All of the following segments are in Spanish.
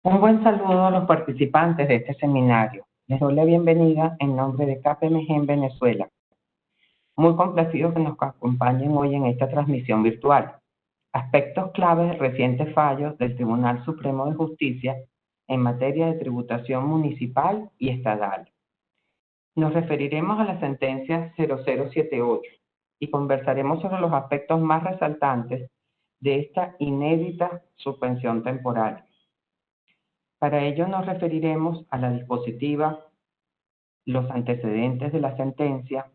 Un buen saludo a los participantes de este seminario. Les doy la bienvenida en nombre de KPMG en Venezuela. Muy complacidos que nos acompañen hoy en esta transmisión virtual. Aspectos claves de recientes fallos del Tribunal Supremo de Justicia en materia de tributación municipal y estatal. Nos referiremos a la sentencia 0078 y conversaremos sobre los aspectos más resaltantes de esta inédita suspensión temporal. Para ello nos referiremos a la dispositiva, los antecedentes de la sentencia,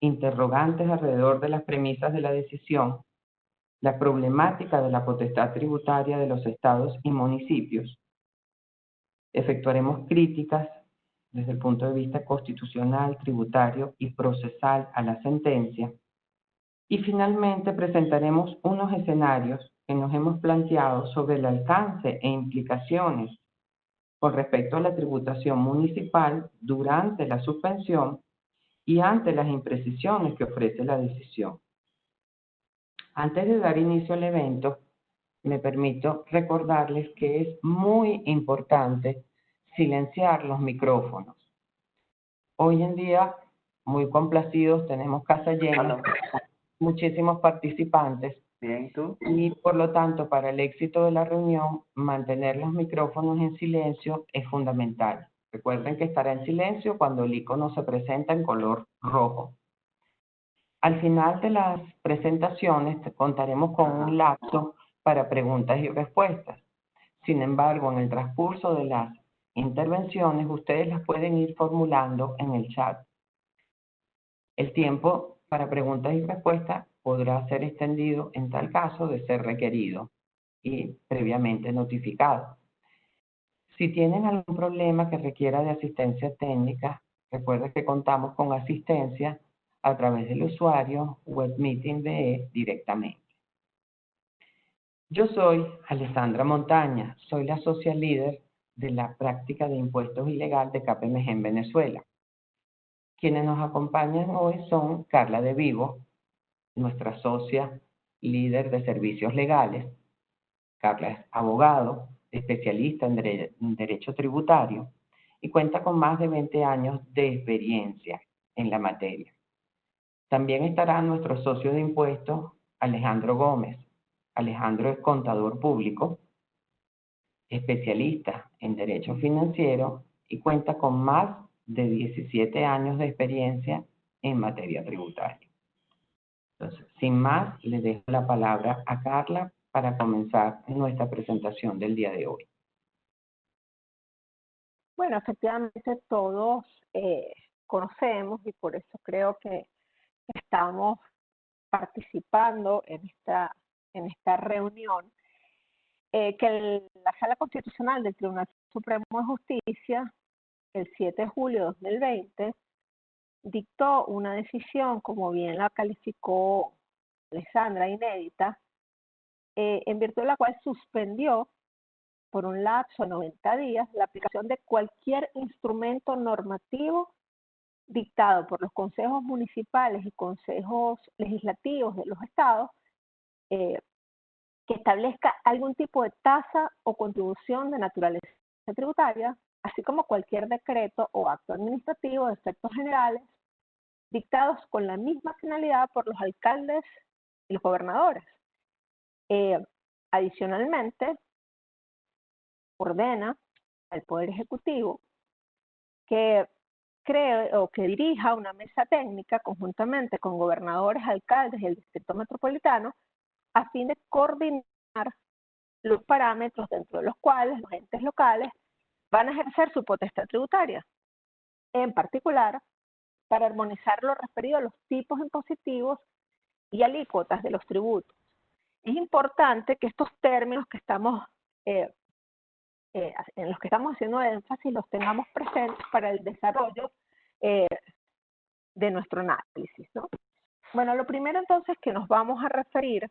interrogantes alrededor de las premisas de la decisión, la problemática de la potestad tributaria de los estados y municipios. Efectuaremos críticas desde el punto de vista constitucional, tributario y procesal a la sentencia. Y finalmente presentaremos unos escenarios que nos hemos planteado sobre el alcance e implicaciones con respecto a la tributación municipal durante la suspensión y ante las imprecisiones que ofrece la decisión. Antes de dar inicio al evento, me permito recordarles que es muy importante silenciar los micrófonos. Hoy en día, muy complacidos, tenemos casa llena, muchísimos participantes. Bien, ¿tú? Y por lo tanto, para el éxito de la reunión, mantener los micrófonos en silencio es fundamental. Recuerden que estará en silencio cuando el icono se presenta en color rojo. Al final de las presentaciones contaremos con un lapso para preguntas y respuestas. Sin embargo, en el transcurso de las intervenciones, ustedes las pueden ir formulando en el chat. El tiempo para preguntas y respuestas podrá ser extendido en tal caso de ser requerido y previamente notificado. Si tienen algún problema que requiera de asistencia técnica, recuerden que contamos con asistencia a través del usuario WebMeeting.be directamente. Yo soy Alessandra Montaña, soy la social líder de la práctica de impuestos ilegal de KPMG en Venezuela. Quienes nos acompañan hoy son Carla de Vivo, nuestra socia líder de servicios legales. Carla es abogado, especialista en derecho tributario y cuenta con más de 20 años de experiencia en la materia. También estará nuestro socio de impuestos, Alejandro Gómez. Alejandro es contador público, especialista en derecho financiero y cuenta con más de 17 años de experiencia en materia tributaria. Entonces, sin más, le dejo la palabra a Carla para comenzar nuestra presentación del día de hoy. Bueno, efectivamente todos conocemos y por eso creo que estamos participando en esta reunión, que la Sala Constitucional del Tribunal Supremo de Justicia, el 7 de julio de 2020, dictó una decisión, como bien la calificó Alessandra, inédita, en virtud de la cual suspendió por un lapso de 90 días la aplicación de cualquier instrumento normativo dictado por los consejos municipales y consejos legislativos de los estados que establezca algún tipo de tasa o contribución de naturaleza tributaria, así como cualquier decreto o acto administrativo de efectos generales dictados con la misma finalidad por los alcaldes y los gobernadores. Adicionalmente, ordena al Poder Ejecutivo que cree o que dirija una mesa técnica conjuntamente con gobernadores, alcaldes y el Distrito Metropolitano a fin de coordinar los parámetros dentro de los cuales los entes locales van a ejercer su potestad tributaria, en particular para armonizar lo referido a los tipos impositivos y alícuotas de los tributos. Es importante que estos términos que estamos en los que estamos haciendo énfasis los tengamos presentes para el desarrollo de nuestro análisis, ¿no? Bueno, lo primero entonces que nos vamos a referir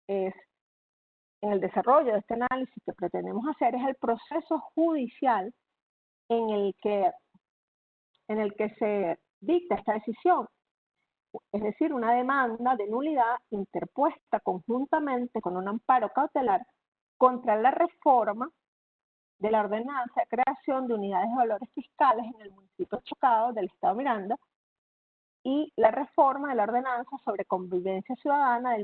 es, en el desarrollo de este análisis que pretendemos hacer, es el proceso judicial en el que se dicta esta decisión, es decir, una demanda de nulidad interpuesta conjuntamente con un amparo cautelar contra la reforma de la ordenanza de creación de unidades de valores fiscales en el municipio de Chocado del Estado Miranda y la reforma de la ordenanza sobre convivencia ciudadana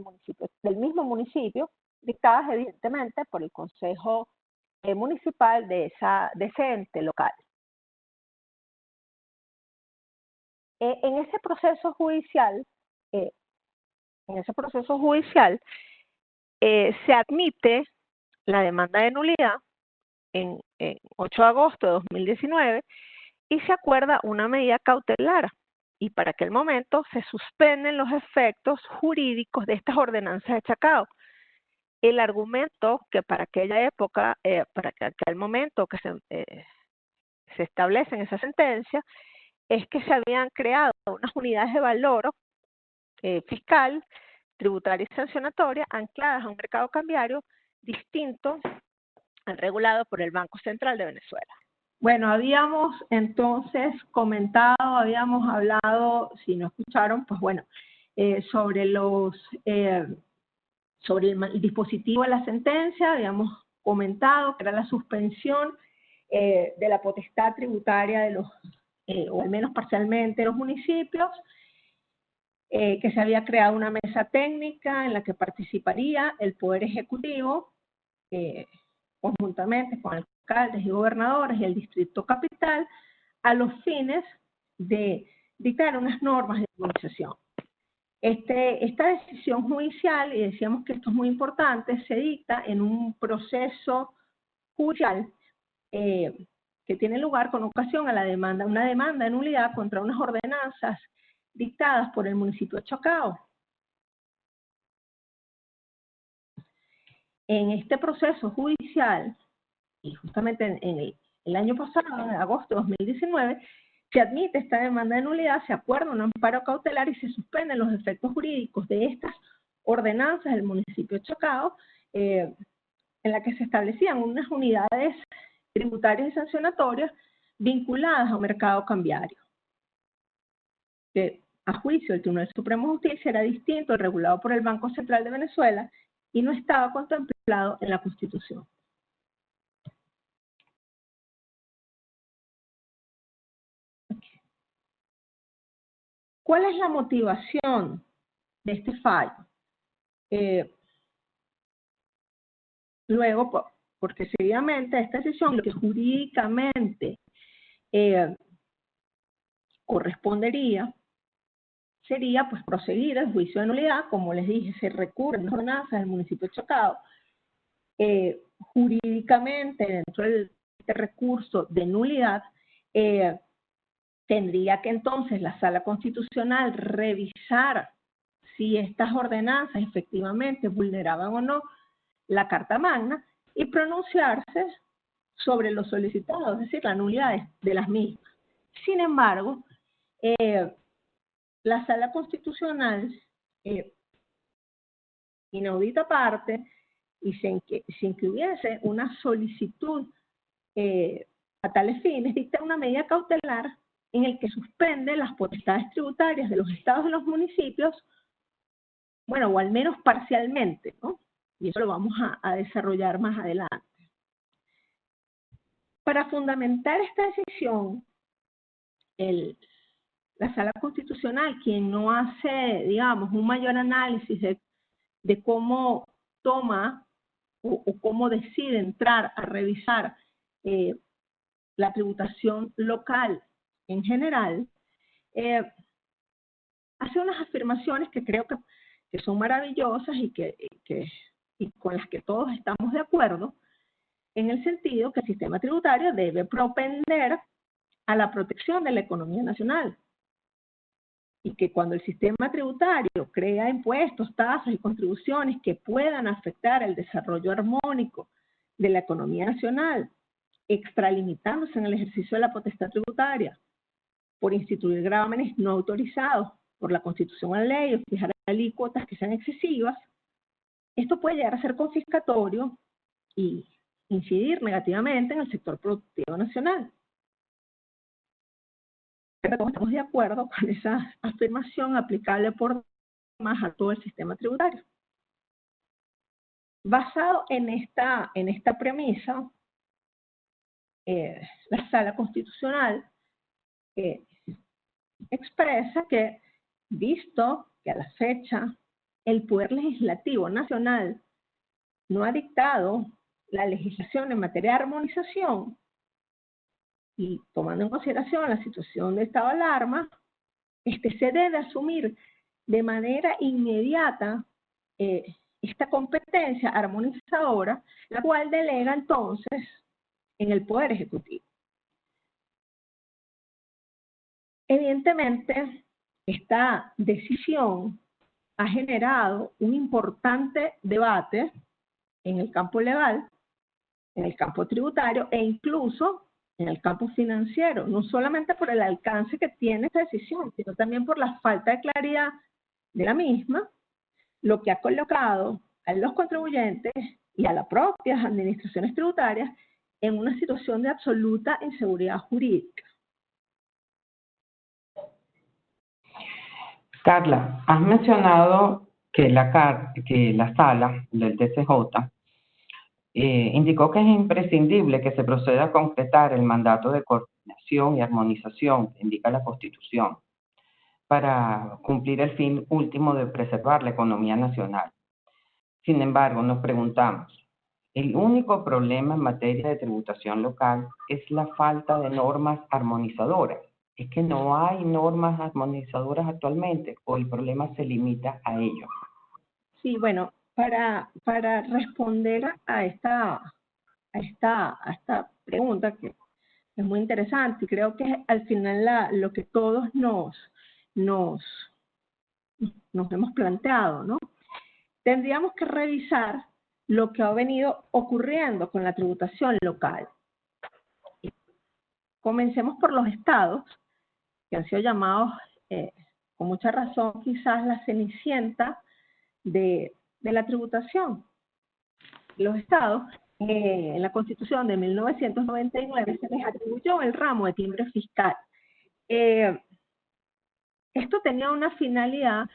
del mismo municipio, dictadas evidentemente por el Consejo Municipal de ese ente local. En ese proceso judicial, se admite la demanda de nulidad en 8 de agosto de 2019 y se acuerda una medida cautelar, y para aquel momento se suspenden los efectos jurídicos de estas ordenanzas de Chacao. El argumento que para aquella época, para aquel momento que se establece en esa sentencia, es que se habían creado unas unidades de valor fiscal, tributaria y sancionatoria ancladas a un mercado cambiario distinto al regulado por el Banco Central de Venezuela. Bueno, habíamos entonces habíamos hablado, si no escucharon, pues bueno, sobre el dispositivo de la sentencia. Habíamos comentado que era la suspensión de la potestad tributaria de los, o al menos parcialmente, de los municipios, que se había creado una mesa técnica en la que participaría el Poder Ejecutivo, conjuntamente con alcaldes y gobernadores y el Distrito Capital, a los fines de dictar unas normas de armonización. Esta decisión judicial, y decíamos que esto es muy importante, se dicta en un proceso judicial que tiene lugar con ocasión a una demanda de nulidad contra unas ordenanzas dictadas por el municipio de Chocao. En este proceso judicial, y justamente en el año pasado, en agosto de 2019, se admite esta demanda de nulidad, se acuerda un amparo cautelar y se suspenden los efectos jurídicos de estas ordenanzas del municipio de Chocao, en la que se establecían unas unidades tributarias y sancionatorias vinculadas a un mercado cambiario, que a juicio del Tribunal Supremo de Justicia era distinto al regulado por el Banco Central de Venezuela y no estaba contemplado en la Constitución. ¿Cuál es la motivación de este fallo? Luego, porque seguidamente esta decisión, lo que jurídicamente correspondería sería pues proseguir el juicio de nulidad. Como les dije, se recurre a las ordenanzas del municipio de Chocao. Jurídicamente, dentro de este recurso de nulidad, tendría que entonces la Sala Constitucional revisar si estas ordenanzas efectivamente vulneraban o no la Carta Magna y pronunciarse sobre lo solicitado, es decir, la nulidad de las mismas. Sin embargo, la Sala Constitucional, inaudita parte, y sin que hubiese una solicitud a tales fines, dicta una medida cautelar en el que suspende las potestades tributarias de los estados y los municipios, bueno, o al menos parcialmente, ¿no? Y eso lo vamos a desarrollar más adelante. Para fundamentar esta decisión, la Sala Constitucional, quien no hace, digamos, un mayor análisis de cómo toma o cómo decide entrar a revisar la tributación local en general, hace unas afirmaciones que creo que son maravillosas y con las que todos estamos de acuerdo, en el sentido que el sistema tributario debe propender a la protección de la economía nacional. Y que cuando el sistema tributario crea impuestos, tasas y contribuciones que puedan afectar el desarrollo armónico de la economía nacional, extralimitándose en el ejercicio de la potestad tributaria, por instituir gravámenes no autorizados por la Constitución o la ley, o fijar alícuotas que sean excesivas, esto puede llegar a ser confiscatorio y incidir negativamente en el sector productivo nacional. Pero todos estamos de acuerdo con esa afirmación aplicable por más a todo el sistema tributario. Basado en esta premisa, la Sala Constitucional expresa que, visto que a la fecha el Poder Legislativo Nacional no ha dictado la legislación en materia de armonización, y tomando en consideración la situación de estado de alarma, se debe asumir de manera inmediata esta competencia armonizadora, la cual delega entonces en el Poder Ejecutivo. Evidentemente, esta decisión ha generado un importante debate en el campo legal, en el campo tributario e incluso en el campo financiero, no solamente por el alcance que tiene esta decisión, sino también por la falta de claridad de la misma, lo que ha colocado a los contribuyentes y a las propias administraciones tributarias en una situación de absoluta inseguridad jurídica. Carla, has mencionado que la sala del TCJ indicó que es imprescindible que se proceda a concretar el mandato de coordinación y armonización que indica la Constitución para cumplir el fin último de preservar la economía nacional. Sin embargo, nos preguntamos, ¿el único problema en materia de tributación local es la falta de normas armonizadoras? ¿Es que no hay normas armonizadoras actualmente o el problema se limita a ello? Sí, bueno, para responder a esta pregunta, que es muy interesante y creo que al final lo que todos nos hemos planteado, ¿no? Tendríamos que revisar lo que ha venido ocurriendo con la tributación local. Comencemos por los estados, que han sido llamados con mucha razón quizás la cenicienta de la tributación. Los estados, en la Constitución de 1999 se les atribuyó el ramo de timbre fiscal. Esto tenía una finalidad,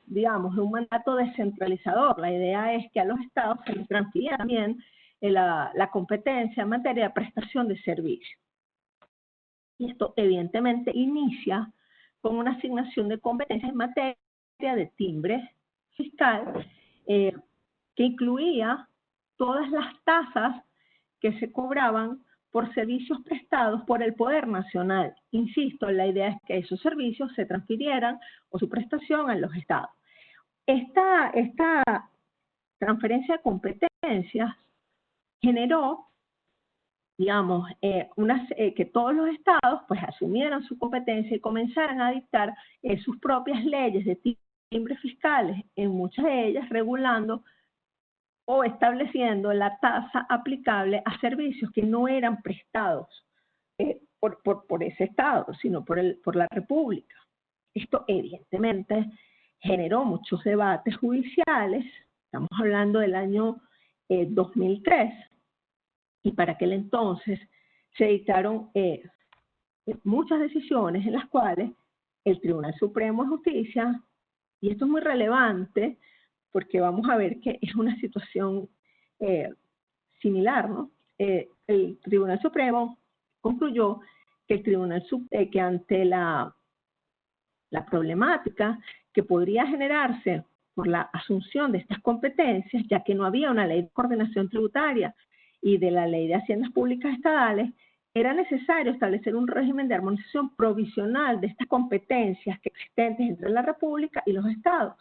digamos, de un mandato descentralizador. La idea es que a los estados se les transfiriera también la competencia en materia de prestación de servicios. Y esto evidentemente inicia con una asignación de competencias en materia de timbre fiscal que incluía todas las tasas que se cobraban por servicios prestados por el Poder Nacional. Insisto, la idea es que esos servicios se transfirieran o su prestación a los estados. Esta transferencia de competencias generó, digamos, que todos los estados pues asumieran su competencia y comenzaran a dictar sus propias leyes de timbres fiscales, en muchas de ellas regulando o estableciendo la tasa aplicable a servicios que no eran prestados por ese estado, sino por la República. Esto evidentemente generó muchos debates judiciales, estamos hablando del año 2003, y para aquel entonces se dictaron muchas decisiones en las cuales el Tribunal Supremo de Justicia, y esto es muy relevante porque vamos a ver que es una situación similar, ¿no? El Tribunal Supremo concluyó que que ante la problemática que podría generarse por la asunción de estas competencias, ya que no había una ley de coordinación tributaria y de la ley de haciendas públicas estatales, era necesario establecer un régimen de armonización provisional de estas competencias que existentes entre la República y los estados.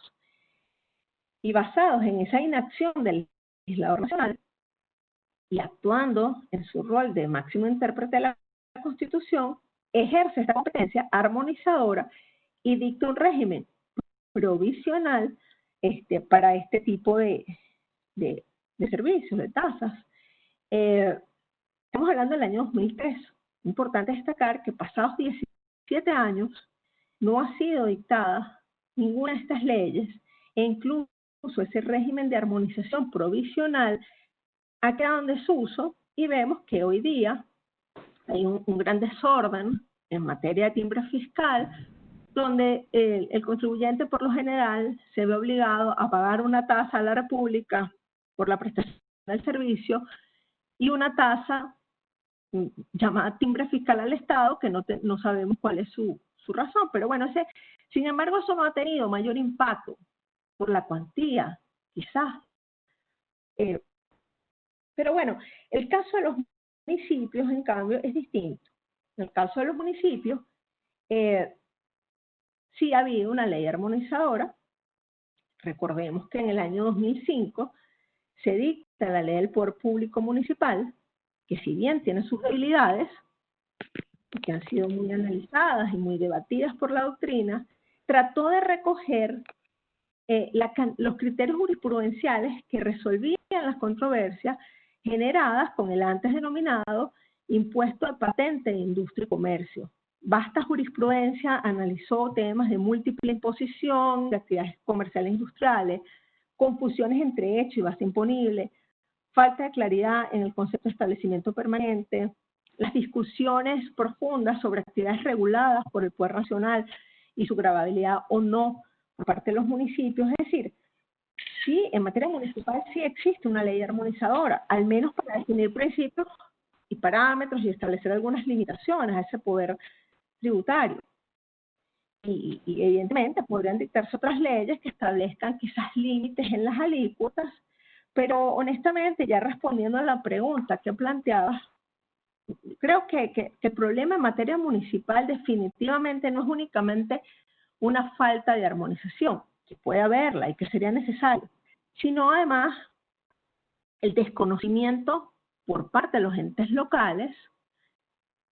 Y basados en esa inacción del legislador nacional y actuando en su rol de máximo intérprete de la Constitución, ejerce esta competencia armonizadora y dicta un régimen provisional para este tipo de servicios, de tasas. Estamos hablando del año 2003. Importante destacar que pasados 17 años no ha sido dictada ninguna de estas leyes e incluso ese régimen de armonización provisional ha quedado en desuso y vemos que hoy día hay un gran desorden en materia de timbre fiscal, donde el contribuyente por lo general se ve obligado a pagar una tasa a la República por la prestación del servicio y una tasa llamada timbre fiscal al Estado, que no sabemos cuál es su razón. Pero bueno, sin embargo, eso no ha tenido mayor impacto por la cuantía, quizás. Pero bueno, el caso de los municipios, en cambio, es distinto. En el caso de los municipios, sí ha habido una ley armonizadora. Recordemos que en el año 2005 se dicta la ley del poder público municipal, que si bien tiene sus debilidades, que han sido muy analizadas y muy debatidas por la doctrina, trató de recoger los criterios jurisprudenciales que resolvían las controversias generadas con el antes denominado impuesto de patente de industria y comercio. Vasta jurisprudencia analizó temas de múltiple imposición, de actividades comerciales e industriales, confusiones entre hecho y base imponible, falta de claridad en el concepto de establecimiento permanente, las discusiones profundas sobre actividades reguladas por el Poder Nacional y su gravabilidad o no por parte de los municipios. Es decir, sí, en materia municipal sí existe una ley armonizadora, al menos para definir principios y parámetros y establecer algunas limitaciones a ese poder tributario. Y evidentemente podrían dictarse otras leyes que establezcan quizás límites en las alícuotas, pero honestamente, ya respondiendo a la pregunta que planteabas, creo que el problema en materia municipal definitivamente no es únicamente una falta de armonización, que puede haberla y que sería necesario, sino además el desconocimiento por parte de los entes locales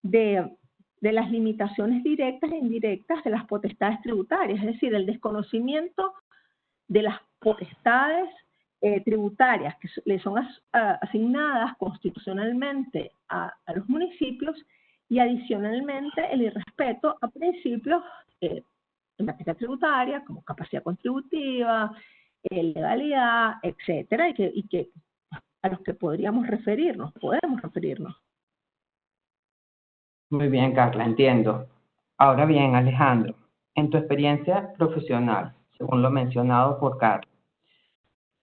de las limitaciones directas e indirectas de las potestades tributarias, es decir, el desconocimiento de las potestades tributarias que le son asignadas constitucionalmente a los municipios y adicionalmente el irrespeto a principios en materia tributaria como capacidad contributiva, legalidad, etcétera, y que a los que podemos referirnos. Muy bien, Carla, entiendo. Ahora bien, Alejandro, en tu experiencia profesional, según lo mencionado por Carla,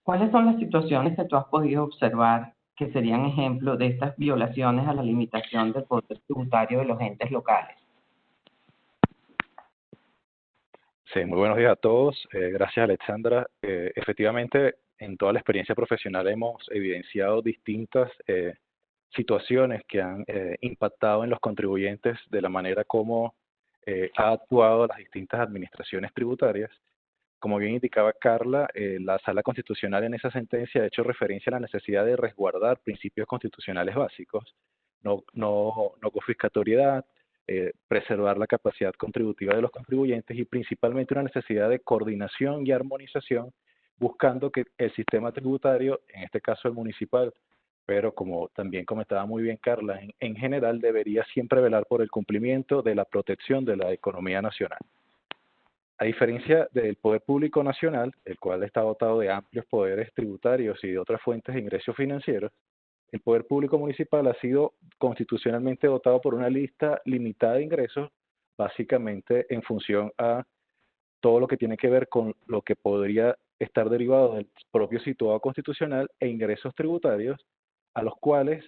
¿cuáles son las situaciones que tú has podido observar que serían ejemplo de estas violaciones a la limitación del poder tributario de los entes locales? Sí, muy buenos días a todos. Gracias, Alexandra. Efectivamente, en toda la experiencia profesional hemos evidenciado distintas situaciones que han impactado en los contribuyentes de la manera como ha actuado las distintas administraciones tributarias. Como bien indicaba Carla, la Sala Constitucional en esa sentencia ha hecho referencia a la necesidad de resguardar principios constitucionales básicos, no confiscatoriedad, preservar la capacidad contributiva de los contribuyentes y principalmente una necesidad de coordinación y armonización, buscando que el sistema tributario, en este caso el municipal, pero como también comentaba muy bien Carla, en general debería siempre velar por el cumplimiento de la protección de la economía nacional. A diferencia del poder público nacional, el cual está dotado de amplios poderes tributarios y de otras fuentes de ingresos financieros, el poder público municipal ha sido constitucionalmente dotado por una lista limitada de ingresos, básicamente en función a todo lo que tiene que ver con lo que podría estar derivado del propio situado constitucional e ingresos tributarios, a los cuales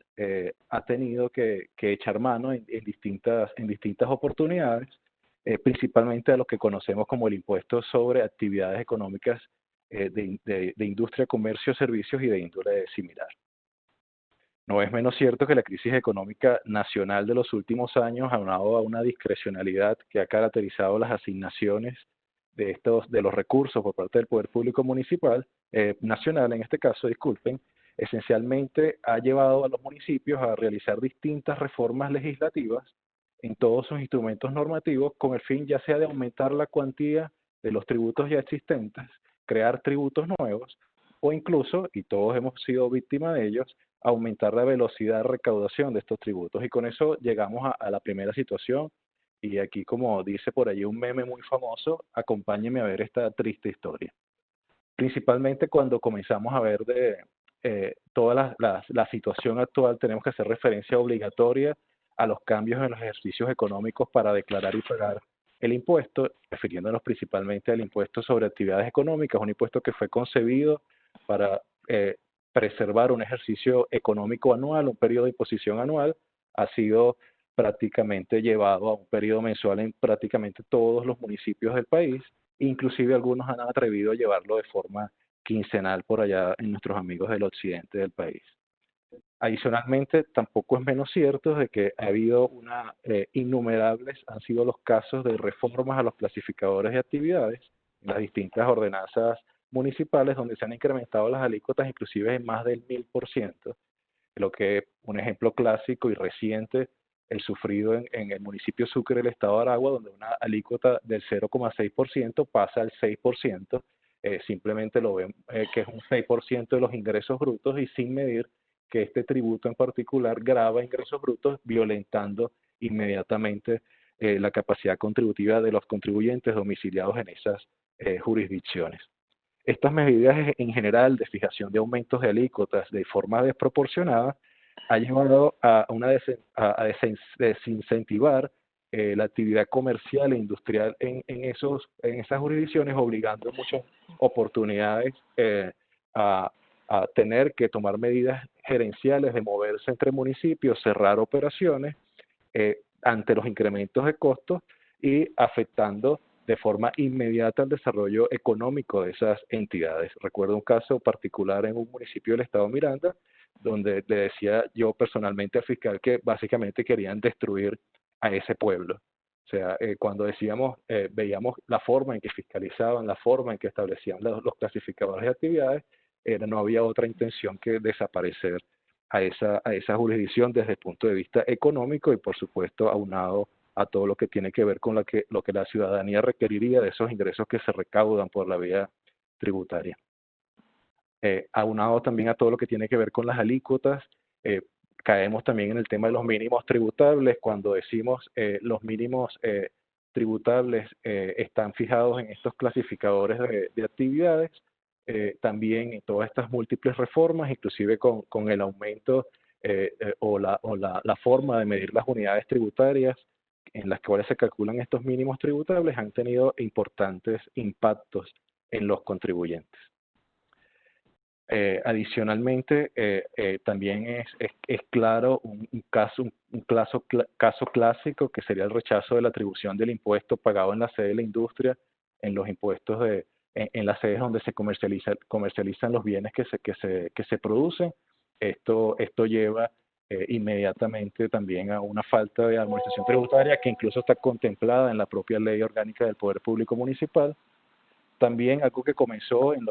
ha tenido que echar mano en distintas oportunidades, principalmente a lo que conocemos como el impuesto sobre actividades económicas de industria, comercio, servicios y de índole similar. No es menos cierto que la crisis económica nacional de los últimos años, aunado a una discrecionalidad que ha caracterizado las asignaciones de los recursos por parte del Poder Público Municipal, nacional en este caso, disculpen, esencialmente ha llevado a los municipios a realizar distintas reformas legislativas en todos sus instrumentos normativos con el fin ya sea de aumentar la cuantía de los tributos ya existentes, crear tributos nuevos o incluso, y todos hemos sido víctimas de ellos, aumentar la velocidad de recaudación de estos tributos. Y con eso llegamos a la primera situación, y aquí, como dice por allí un meme muy famoso, acompáñenme a ver esta triste historia. Principalmente cuando comenzamos a ver toda la situación actual, tenemos que hacer referencia obligatoria a los cambios en los ejercicios económicos para declarar y pagar el impuesto, refiriéndonos principalmente al impuesto sobre actividades económicas, un impuesto que fue concebido para preservar un ejercicio económico anual, un periodo de imposición anual, ha sido prácticamente llevado a un periodo mensual en prácticamente todos los municipios del país. Inclusive algunos han atrevido a llevarlo de forma quincenal por allá en nuestros amigos del occidente del país. Adicionalmente, tampoco es menos cierto de que ha habido innumerables han sido los casos de reformas a los clasificadores de actividades en las distintas ordenanzas municipales donde se han incrementado las alícuotas inclusive en más del 1000%, lo que un ejemplo clásico y reciente, el sufrido en el municipio Sucre del estado de Aragua, donde una alícuota del 0,6% pasa al 6%, simplemente lo ven que es un 6% de los ingresos brutos y sin medir que este tributo en particular grava ingresos brutos, violentando inmediatamente la capacidad contributiva de los contribuyentes domiciliados en esas jurisdicciones. Estas medidas en general de fijación de aumentos de alícuotas de forma desproporcionada ha llevado a desincentivar la actividad comercial e industrial en esas jurisdicciones, obligando muchas oportunidades a tener que tomar medidas gerenciales de moverse entre municipios, cerrar operaciones ante los incrementos de costos y afectando de forma inmediata el desarrollo económico de esas entidades. Recuerdo un caso particular en un municipio del estado Miranda, donde le decía yo personalmente al fiscal que básicamente querían destruir a ese pueblo. O sea, cuando veíamos la forma en que fiscalizaban, la forma en que establecían los clasificadores de actividades, no había otra intención que desaparecer a esa jurisdicción desde el punto de vista económico y, por supuesto, aunado a todo lo que tiene que ver con lo que la ciudadanía requeriría de esos ingresos que se recaudan por la vía tributaria. Aunado también a todo lo que tiene que ver con las alícuotas, caemos también en el tema de los mínimos tributables. Cuando decimos los mínimos tributables están fijados en estos clasificadores de actividades, también en todas estas múltiples reformas, inclusive con el aumento o la forma de medir las unidades tributarias en las cuales se calculan estos mínimos tributables, han tenido importantes impactos en los contribuyentes. Adicionalmente, también es claro un caso clásico que sería el rechazo de la atribución del impuesto pagado en la sede de la industria, en los impuestos en las sedes donde se comercializan los bienes que se producen. Esto lleva inmediatamente también a una falta de armonización tributaria que incluso está contemplada en la propia Ley Orgánica del Poder Público Municipal. También algo que comenzó en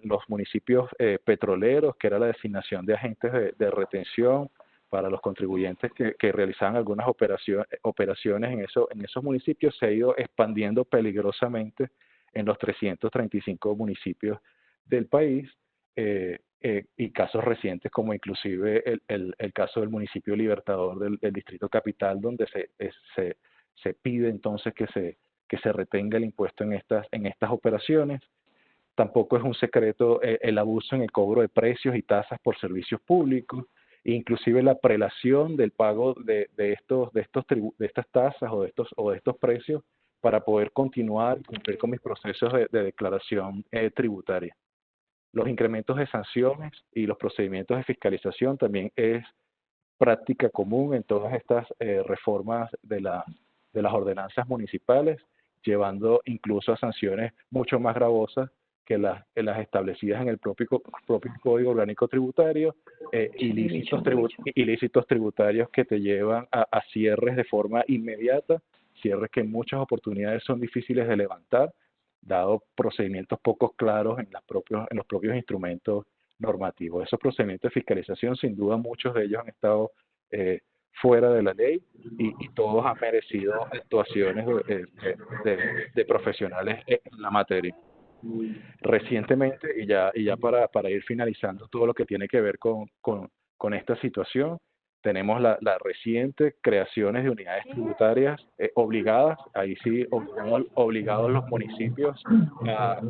los municipios petroleros, que era la designación de agentes de retención para los contribuyentes que realizaban algunas operaciones en esos municipios, se ha ido expandiendo peligrosamente en los 335 municipios del país, y casos recientes como inclusive el caso del municipio Libertador del Distrito Capital, donde se pide entonces que se retenga el impuesto en estas operaciones. Tampoco es un secreto el abuso en el cobro de precios y tasas por servicios públicos, inclusive la prelación del pago de estas tasas o de estos precios para poder continuar y cumplir con mis procesos de declaración tributaria. Los incrementos de sanciones y los procedimientos de fiscalización también es práctica común en todas estas reformas de las ordenanzas municipales, llevando incluso a sanciones mucho más gravosas que las establecidas en el propio Código Orgánico Tributario, ilícitos tributarios que te llevan a cierres de forma inmediata, cierres que en muchas oportunidades son difíciles de levantar, dado procedimientos poco claros en los propios instrumentos normativos. Esos procedimientos de fiscalización, sin duda, muchos de ellos han estado fuera de la ley y todos han merecido actuaciones de profesionales en la materia. Recientemente, y ya para ir finalizando todo lo que tiene que ver con esta situación, tenemos la reciente creaciones de unidades tributarias obligadas, ahí sí obligados los municipios a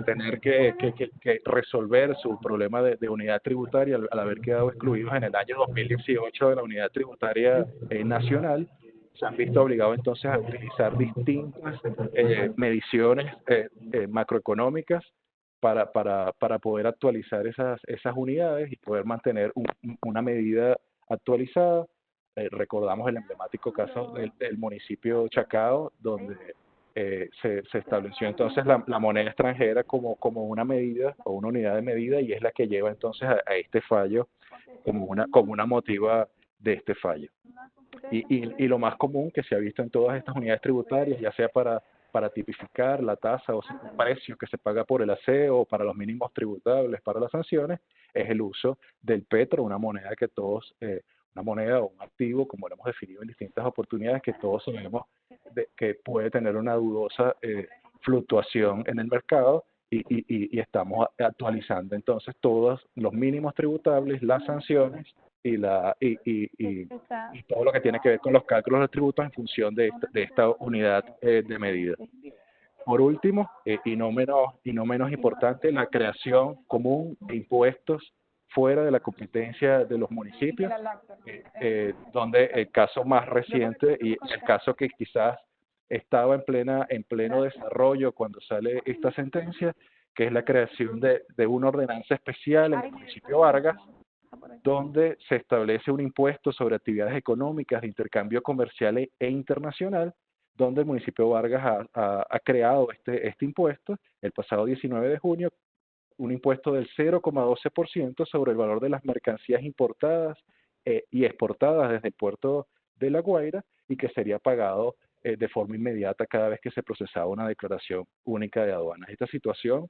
tener que resolver su problema de unidad tributaria al haber quedado excluidos en el año 2018 de la unidad tributaria nacional. Se han visto obligados entonces a utilizar distintas mediciones macroeconómicas para poder actualizar esas unidades y poder mantener una medida actualizada. Recordamos el emblemático caso del municipio Chacao, donde se estableció entonces la moneda extranjera como una medida o una unidad de medida, y es la que lleva entonces a este fallo como una motiva de este fallo. Y lo más común que se ha visto en todas estas unidades tributarias, ya sea para tipificar la tasa o el precio que se paga por el aseo o para los mínimos tributables para las sanciones, es el uso del petro, una moneda que todos, una moneda o un activo, como lo hemos definido en distintas oportunidades, que todos sabemos que puede tener una dudosa fluctuación en el mercado, y estamos actualizando entonces todos los mínimos tributables, las sanciones y todo lo que tiene que ver con los cálculos de tributos en función de esta unidad de medida. Por último, y no menos importante, la creación común de impuestos fuera de la competencia de los municipios, donde el caso más reciente y el caso que quizás estaba en pleno desarrollo cuando sale esta sentencia, que es la creación de una ordenanza especial en el municipio Vargas, donde se establece un impuesto sobre actividades económicas de intercambio comercial e internacional, donde el municipio Vargas ha creado este impuesto el pasado 19 de junio, un impuesto del 0,12% sobre el valor de las mercancías importadas y exportadas desde el puerto de La Guaira, y que sería pagado de forma inmediata cada vez que se procesaba una declaración única de aduanas. Esta situación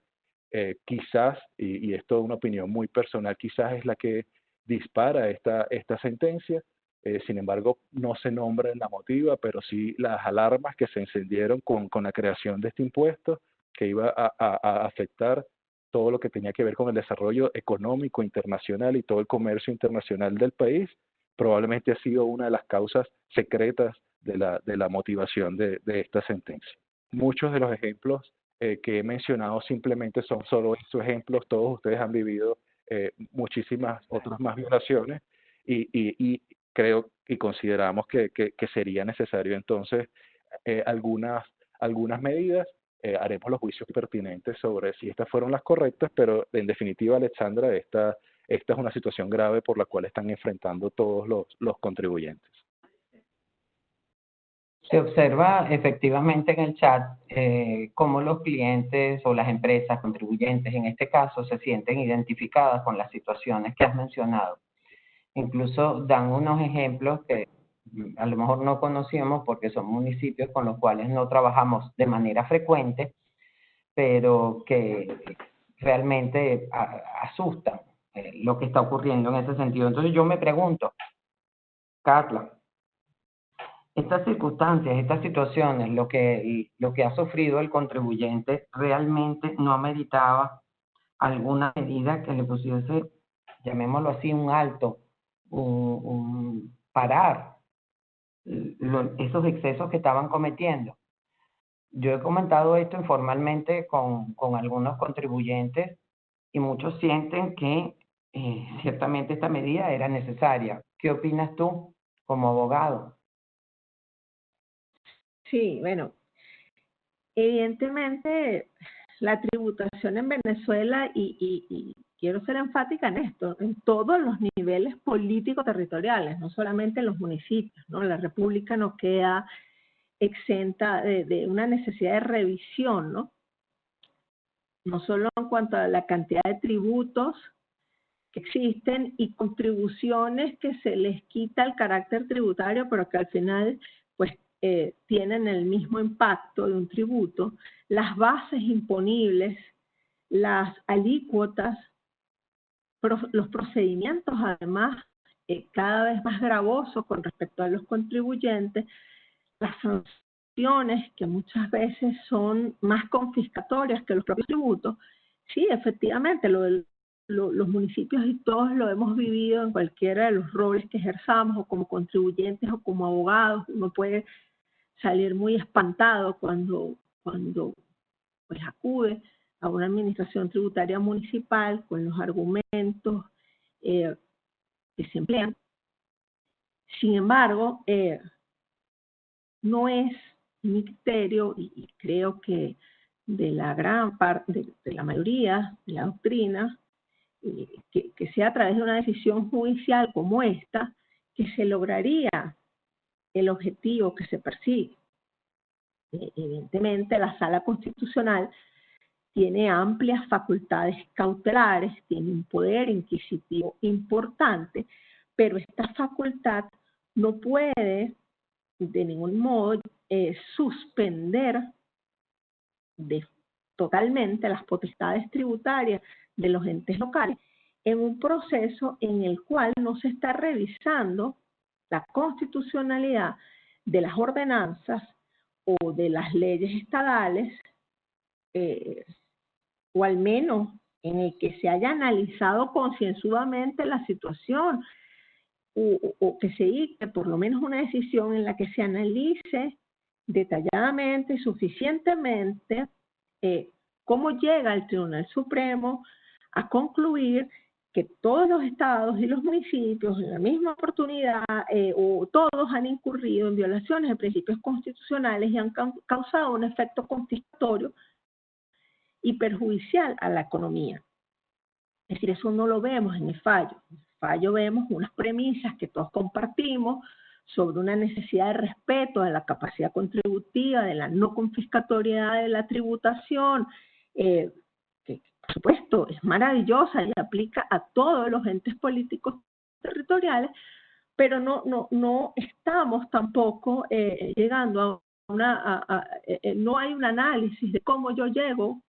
quizás, y esto es una opinión muy personal, quizás es la que dispara esta sentencia. Sin embargo, no se nombra en la motiva, pero sí las alarmas que se encendieron con la creación de este impuesto, que iba a afectar todo lo que tenía que ver con el desarrollo económico internacional y todo el comercio internacional del país. Probablemente ha sido una de las causas secretas de la motivación de esta sentencia. Muchos de los ejemplos que he mencionado simplemente son solo estos ejemplos. Todos ustedes han vivido muchísimas otras más violaciones, y creo y consideramos que sería necesario entonces algunas medidas. Haremos los juicios pertinentes sobre si estas fueron las correctas, pero en definitiva, Alexandra, esta es una situación grave por la cual están enfrentando todos los contribuyentes. Se observa efectivamente en el chat cómo los clientes o las empresas contribuyentes, en este caso, se sienten identificadas con las situaciones que has mencionado. Incluso dan unos ejemplos que a lo mejor no conocíamos porque son municipios con los cuales no trabajamos de manera frecuente, pero que realmente asustan lo que está ocurriendo en ese sentido. Entonces yo me pregunto, Carla, estas circunstancias, estas situaciones, lo que ha sufrido el contribuyente, realmente no ameritaba alguna medida que le pusiese, llamémoslo así, un alto, un parar esos excesos que estaban cometiendo. Yo he comentado esto informalmente con algunos contribuyentes, y muchos sienten que ciertamente esta medida era necesaria. ¿Qué opinas tú como abogado? Sí, bueno, evidentemente la tributación en Venezuela, y quiero ser enfática en esto, en todos los niveles político-territoriales, no solamente en los municipios, ¿no? La República no queda exenta de una necesidad de revisión, ¿no? No solo en cuanto a la cantidad de tributos que existen y contribuciones que se les quita el carácter tributario, pero que al final pues tienen el mismo impacto de un tributo, las bases imponibles, las alícuotas, los procedimientos además cada vez más gravosos con respecto a los contribuyentes, las sanciones que muchas veces son más confiscatorias que los propios tributos. Sí, efectivamente, los municipios, y todos lo hemos vivido en cualquiera de los roles que ejerzamos, o como contribuyentes o como abogados. Uno puede salir muy espantado cuando pues acude a una administración tributaria municipal con los argumentos que se emplean. Sin embargo, no es mi criterio, y creo que de la gran parte, de la mayoría de la doctrina, que sea a través de una decisión judicial como esta, que se lograría el objetivo que se persigue. Evidentemente, la Sala Constitucional tiene amplias facultades cautelares, tiene un poder inquisitivo importante, pero esta facultad no puede de ningún modo suspender totalmente las potestades tributarias de los entes locales en un proceso en el cual no se está revisando la constitucionalidad de las ordenanzas o de las leyes estadales, o al menos en el que se haya analizado concienzudamente la situación, o que se dicte por lo menos una decisión en la que se analice detalladamente y suficientemente cómo llega el Tribunal Supremo a concluir que todos los estados y los municipios en la misma oportunidad o todos han incurrido en violaciones de principios constitucionales y han causado un efecto confiscatorio y perjudicial a la economía. Es decir, eso no lo vemos en el fallo. En el fallo vemos unas premisas que todos compartimos sobre una necesidad de respeto de la capacidad contributiva, de la no confiscatoriedad de la tributación, que por supuesto es maravillosa y aplica a todos los entes políticos territoriales, pero no estamos tampoco llegando a no hay un análisis de cómo yo llego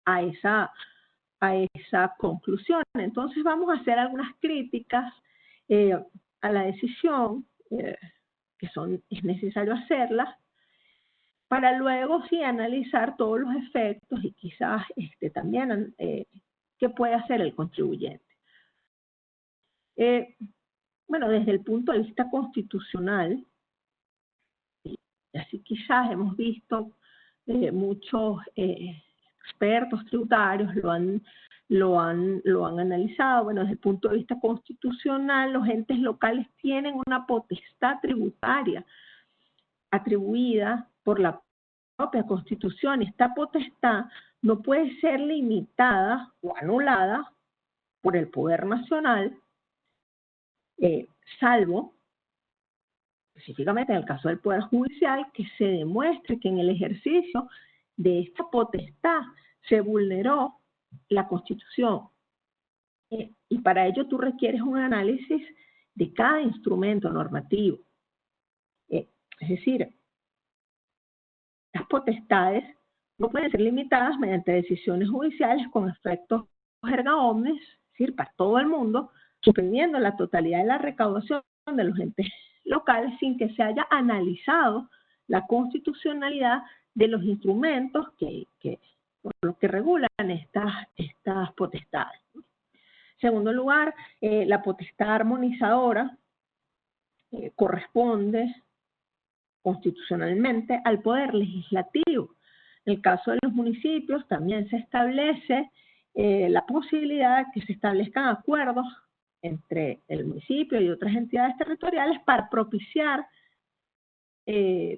a esa conclusión. Entonces vamos a hacer algunas críticas a la decisión, que es necesario hacerlas, para luego sí analizar todos los efectos y quizás también qué puede hacer el contribuyente. Bueno, desde el punto de vista constitucional, y así quizás hemos visto muchos expertos tributarios lo han analizado. Bueno, desde el punto de vista constitucional, los entes locales tienen una potestad tributaria atribuida por la propia Constitución. Esta potestad no puede ser limitada o anulada por el Poder Nacional, salvo, específicamente en el caso del Poder Judicial, que se demuestre que en el ejercicio de esta potestad se vulneró la Constitución. Y para ello tú requieres un análisis de cada instrumento normativo. Es decir, las potestades no pueden ser limitadas mediante decisiones judiciales con efectos erga omnes, es decir, para todo el mundo, suspendiendo la totalidad de la recaudación de los entes locales sin que se haya analizado la constitucionalidad de los instrumentos por los que regulan estas potestades. En segundo lugar, la potestad armonizadora corresponde constitucionalmente al Poder Legislativo. En el caso de los municipios también se establece la posibilidad de que se establezcan acuerdos entre el municipio y otras entidades territoriales para propiciar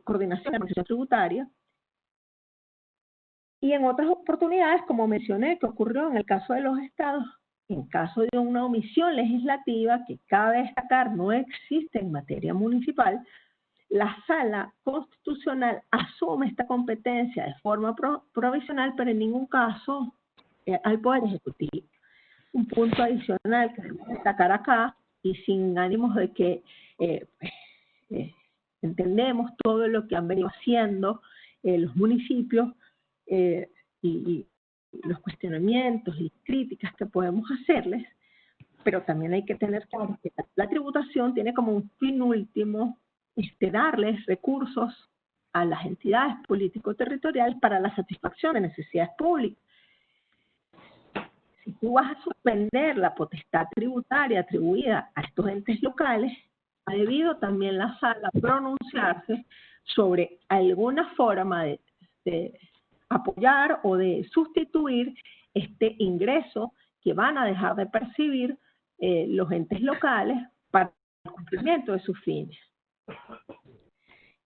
coordinación de la administración tributaria. Y en otras oportunidades, como mencioné, que ocurrió en el caso de los estados, en caso de una omisión legislativa que cabe destacar no existe en materia municipal, la Sala Constitucional asume esta competencia de forma provisional, pero en ningún caso al Poder Ejecutivo. Un punto adicional que debemos destacar acá, y sin ánimos de que entendemos todo lo que han venido haciendo los municipios y los cuestionamientos y críticas que podemos hacerles, pero también hay que tener claro que la tributación tiene como un fin último darles recursos a las entidades político-territoriales para la satisfacción de necesidades públicas. Si tú vas a suspender la potestad tributaria atribuida a estos entes locales, ha debido también la Sala pronunciarse sobre alguna forma de apoyar o de sustituir este ingreso que van a dejar de percibir los entes locales para el cumplimiento de sus fines.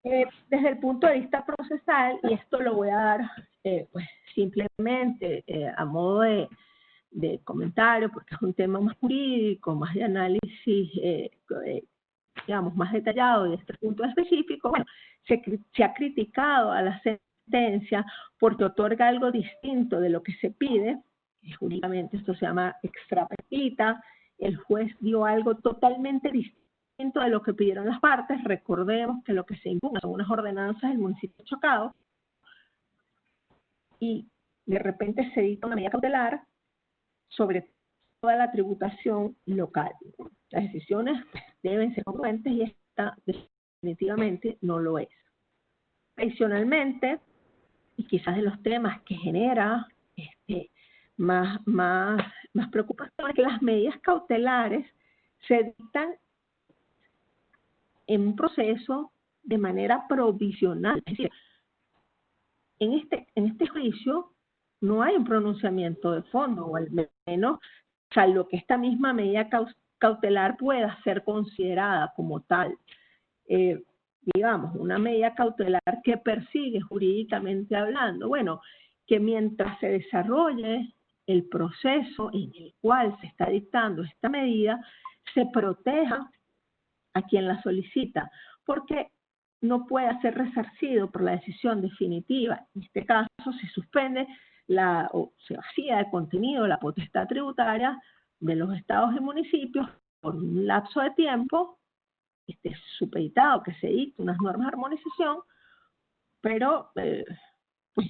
Desde el punto de vista procesal, y esto lo voy a dar pues simplemente a modo de comentario, porque es un tema más jurídico, más de análisis digamos, más detallado y de este punto específico, bueno, se ha criticado a la sentencia porque otorga algo distinto de lo que se pide. Jurídicamente esto se llama extraperlita. El juez dio algo totalmente distinto de lo que pidieron las partes. Recordemos que lo que se impugna son unas ordenanzas del municipio Chocado, y de repente se dicta una medida cautelar sobre toda la tributación local. Las decisiones deben ser congruentes y esta definitivamente no lo es. Adicionalmente, y quizás de los temas que genera más preocupación, es que las medidas cautelares se dictan en un proceso de manera provisional. Es decir, en este juicio no hay un pronunciamiento de fondo, o al menos, salvo que esta misma medida cautelar pueda ser considerada como tal. Digamos, una medida cautelar que persigue jurídicamente hablando, bueno, que mientras se desarrolle el proceso en el cual se está dictando esta medida, se proteja a quien la solicita, porque no puede ser resarcido por la decisión definitiva. En este caso se suspende o se vacía de contenido la potestad tributaria de los estados y municipios por un lapso de tiempo supeditado que se dicte unas normas de armonización, pero pues,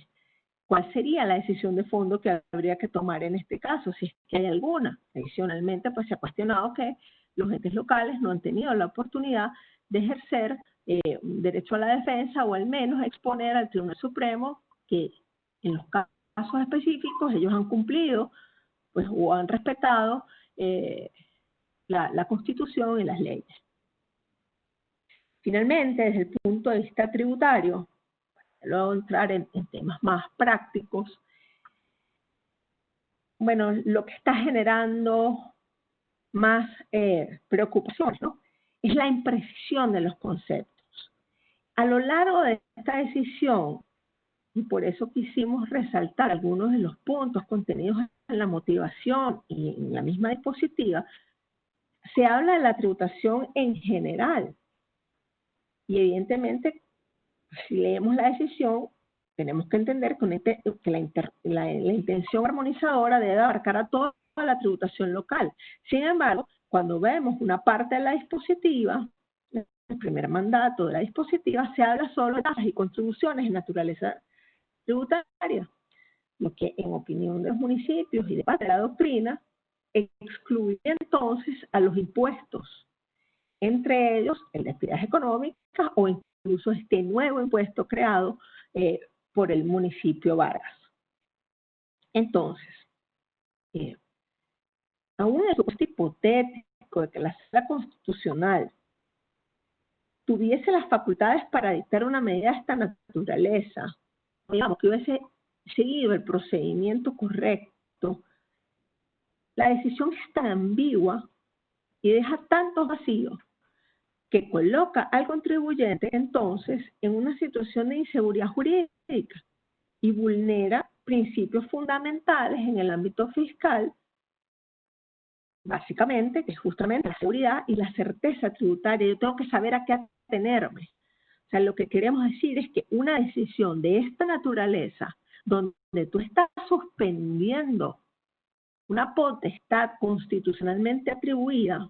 ¿cuál sería la decisión de fondo que habría que tomar en este caso, si es que hay alguna? Adicionalmente, pues se ha cuestionado que los entes locales no han tenido la oportunidad de ejercer un derecho a la defensa, o al menos exponer al Tribunal Supremo que en los casos específicos ellos han cumplido, pues, o han respetado la Constitución y las leyes. Finalmente, desde el punto de vista tributario, luego entrar en temas más prácticos, bueno, lo que está generando más preocupación, ¿no?, es la imprecisión de los conceptos. A lo largo de esta decisión, y por eso quisimos resaltar algunos de los puntos contenidos en la motivación y en la misma dispositiva, se habla de la tributación en general. Y evidentemente, si leemos la decisión, tenemos que entender que la intención armonizadora debe abarcar a toda la tributación local. Sin embargo, cuando vemos una parte de la dispositiva, el primer mandato de la dispositiva, se habla solo de tasas y contribuciones de naturaleza tributaria, lo que en opinión de los municipios y de parte de la doctrina excluye entonces a los impuestos, entre ellos el de actividades económicas o incluso este nuevo impuesto creado por el municipio Vargas. Entonces, aún en el supuesto hipotético de que la Sala Constitucional tuviese las facultades para dictar una medida de esta naturaleza, digamos que hubiese seguido el procedimiento correcto, la decisión es tan ambigua y deja tantos vacíos que coloca al contribuyente entonces en una situación de inseguridad jurídica y vulnera principios fundamentales en el ámbito fiscal, básicamente, que es justamente la seguridad y la certeza tributaria. Yo tengo que saber a qué atenerme. O sea, lo que queremos decir es que una decisión de esta naturaleza, donde tú estás suspendiendo una potestad constitucionalmente atribuida,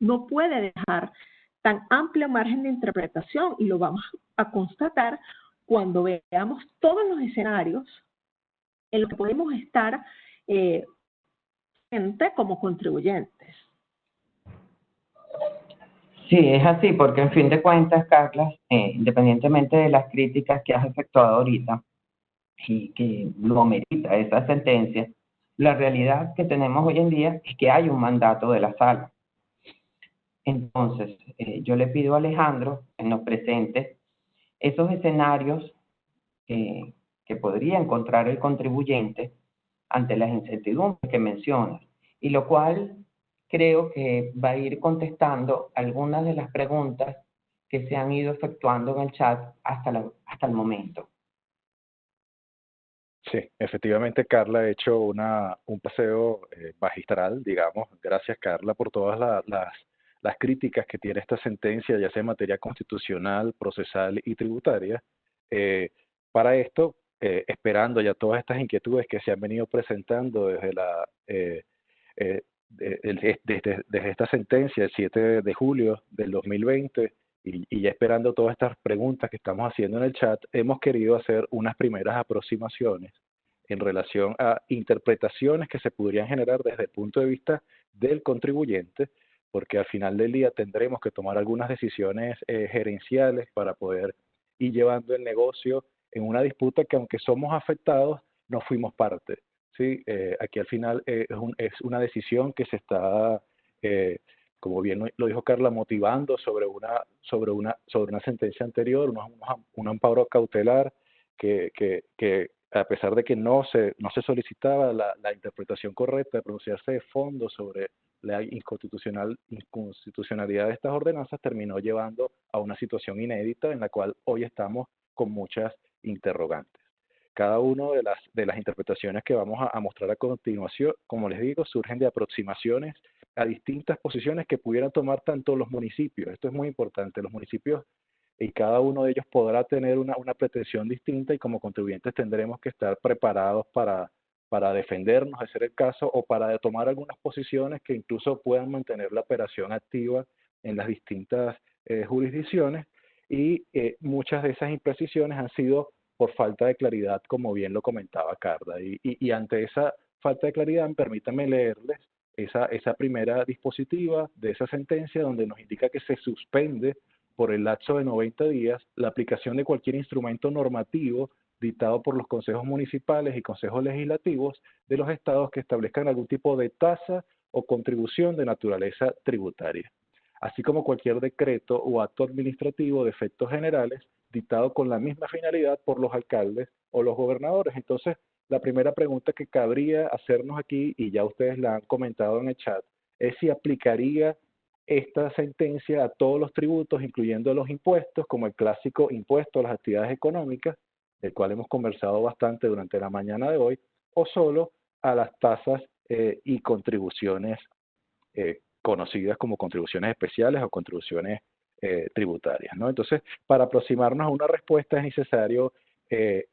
no puede dejar tan amplio margen de interpretación, y lo vamos a constatar cuando veamos todos los escenarios en los que podemos estar como contribuyentes. Sí, es así, porque en fin de cuentas, Carla, independientemente de las críticas que has efectuado ahorita y que lo merita esa sentencia, la realidad que tenemos hoy en día es que hay un mandato de la sala. Entonces, yo le pido a Alejandro que nos presente esos escenarios que podría encontrar el contribuyente ante las incertidumbres que mencionas, y lo cual creo que va a ir contestando algunas de las preguntas que se han ido efectuando en el chat hasta el momento. Sí, efectivamente Carla ha hecho un paseo magistral, digamos. Gracias, Carla, por todas las las críticas que tiene esta sentencia, ya sea en materia constitucional, procesal y tributaria. Para esto, esperando ya todas estas inquietudes que se han venido presentando desde esta sentencia, el 7 de julio del 2020, y ya esperando todas estas preguntas que estamos haciendo en el chat, hemos querido hacer unas primeras aproximaciones en relación a interpretaciones que se podrían generar desde el punto de vista del contribuyente, porque al final del día tendremos que tomar algunas decisiones gerenciales para poder ir llevando el negocio en una disputa que, aunque somos afectados, no fuimos parte. ¿Sí? Aquí al final es una decisión que se está, como bien lo dijo Carla, motivando sobre una sentencia anterior, un amparo cautelar que a pesar de que no se solicitaba la interpretación correcta de pronunciarse de fondo sobre la inconstitucionalidad de estas ordenanzas, terminó llevando a una situación inédita en la cual hoy estamos con muchas interrogantes. Cada una de las interpretaciones que vamos a mostrar a continuación, como les digo, surgen de aproximaciones a distintas posiciones que pudieran tomar tanto los municipios. Esto es muy importante. Los municipios, y cada uno de ellos podrá tener una pretensión distinta, y como contribuyentes tendremos que estar preparados para defendernos, de ser el caso, o para tomar algunas posiciones que incluso puedan mantener la operación activa en las distintas jurisdicciones, y muchas de esas imprecisiones han sido por falta de claridad, como bien lo comentaba Carla. Y ante esa falta de claridad, permítanme leerles esa primera dispositiva de esa sentencia, donde nos indica que se suspende por el lapso de 90 días la aplicación de cualquier instrumento normativo dictado por los consejos municipales y consejos legislativos de los estados que establezcan algún tipo de tasa o contribución de naturaleza tributaria, así como cualquier decreto o acto administrativo de efectos generales dictado con la misma finalidad por los alcaldes o los gobernadores. Entonces, la primera pregunta que cabría hacernos aquí, y ya ustedes la han comentado en el chat, es si aplicaría esta sentencia a todos los tributos, incluyendo los impuestos, como el clásico impuesto a las actividades económicas, del cual hemos conversado bastante durante la mañana de hoy, o solo a las tasas y contribuciones conocidas como contribuciones especiales o contribuciones tributarias, ¿no? Entonces, para aproximarnos a una respuesta es necesario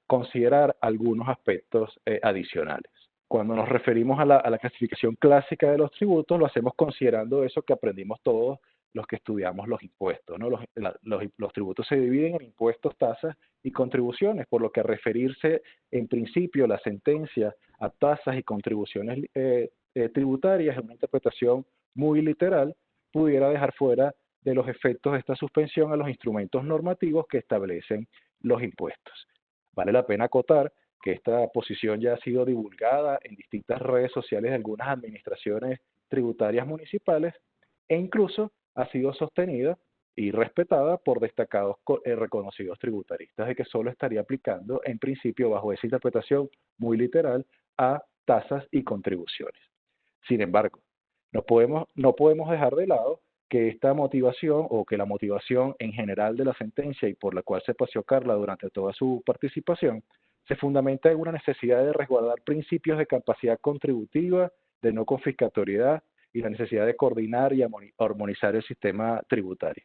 considerar algunos aspectos adicionales. Cuando nos referimos a la clasificación clásica de los tributos, lo hacemos considerando eso que aprendimos todos los que estudiamos los impuestos, ¿no? Los tributos se dividen en impuestos, tasas y contribuciones, por lo que referirse en principio la sentencia a tasas y contribuciones tributarias es una interpretación muy literal, pudiera dejar fuera de los efectos de esta suspensión a los instrumentos normativos que establecen los impuestos. Vale la pena acotar que esta posición ya ha sido divulgada en distintas redes sociales de algunas administraciones tributarias municipales, e incluso ha sido sostenida y respetada por destacados reconocidos tributaristas, de que solo estaría aplicando en principio bajo esa interpretación muy literal a tasas y contribuciones. Sin embargo, no podemos dejar de lado que esta motivación, o que la motivación en general de la sentencia y por la cual se paseó Carla durante toda su participación, se fundamenta en una necesidad de resguardar principios de capacidad contributiva, de no confiscatoriedad y la necesidad de coordinar y armonizar el sistema tributario.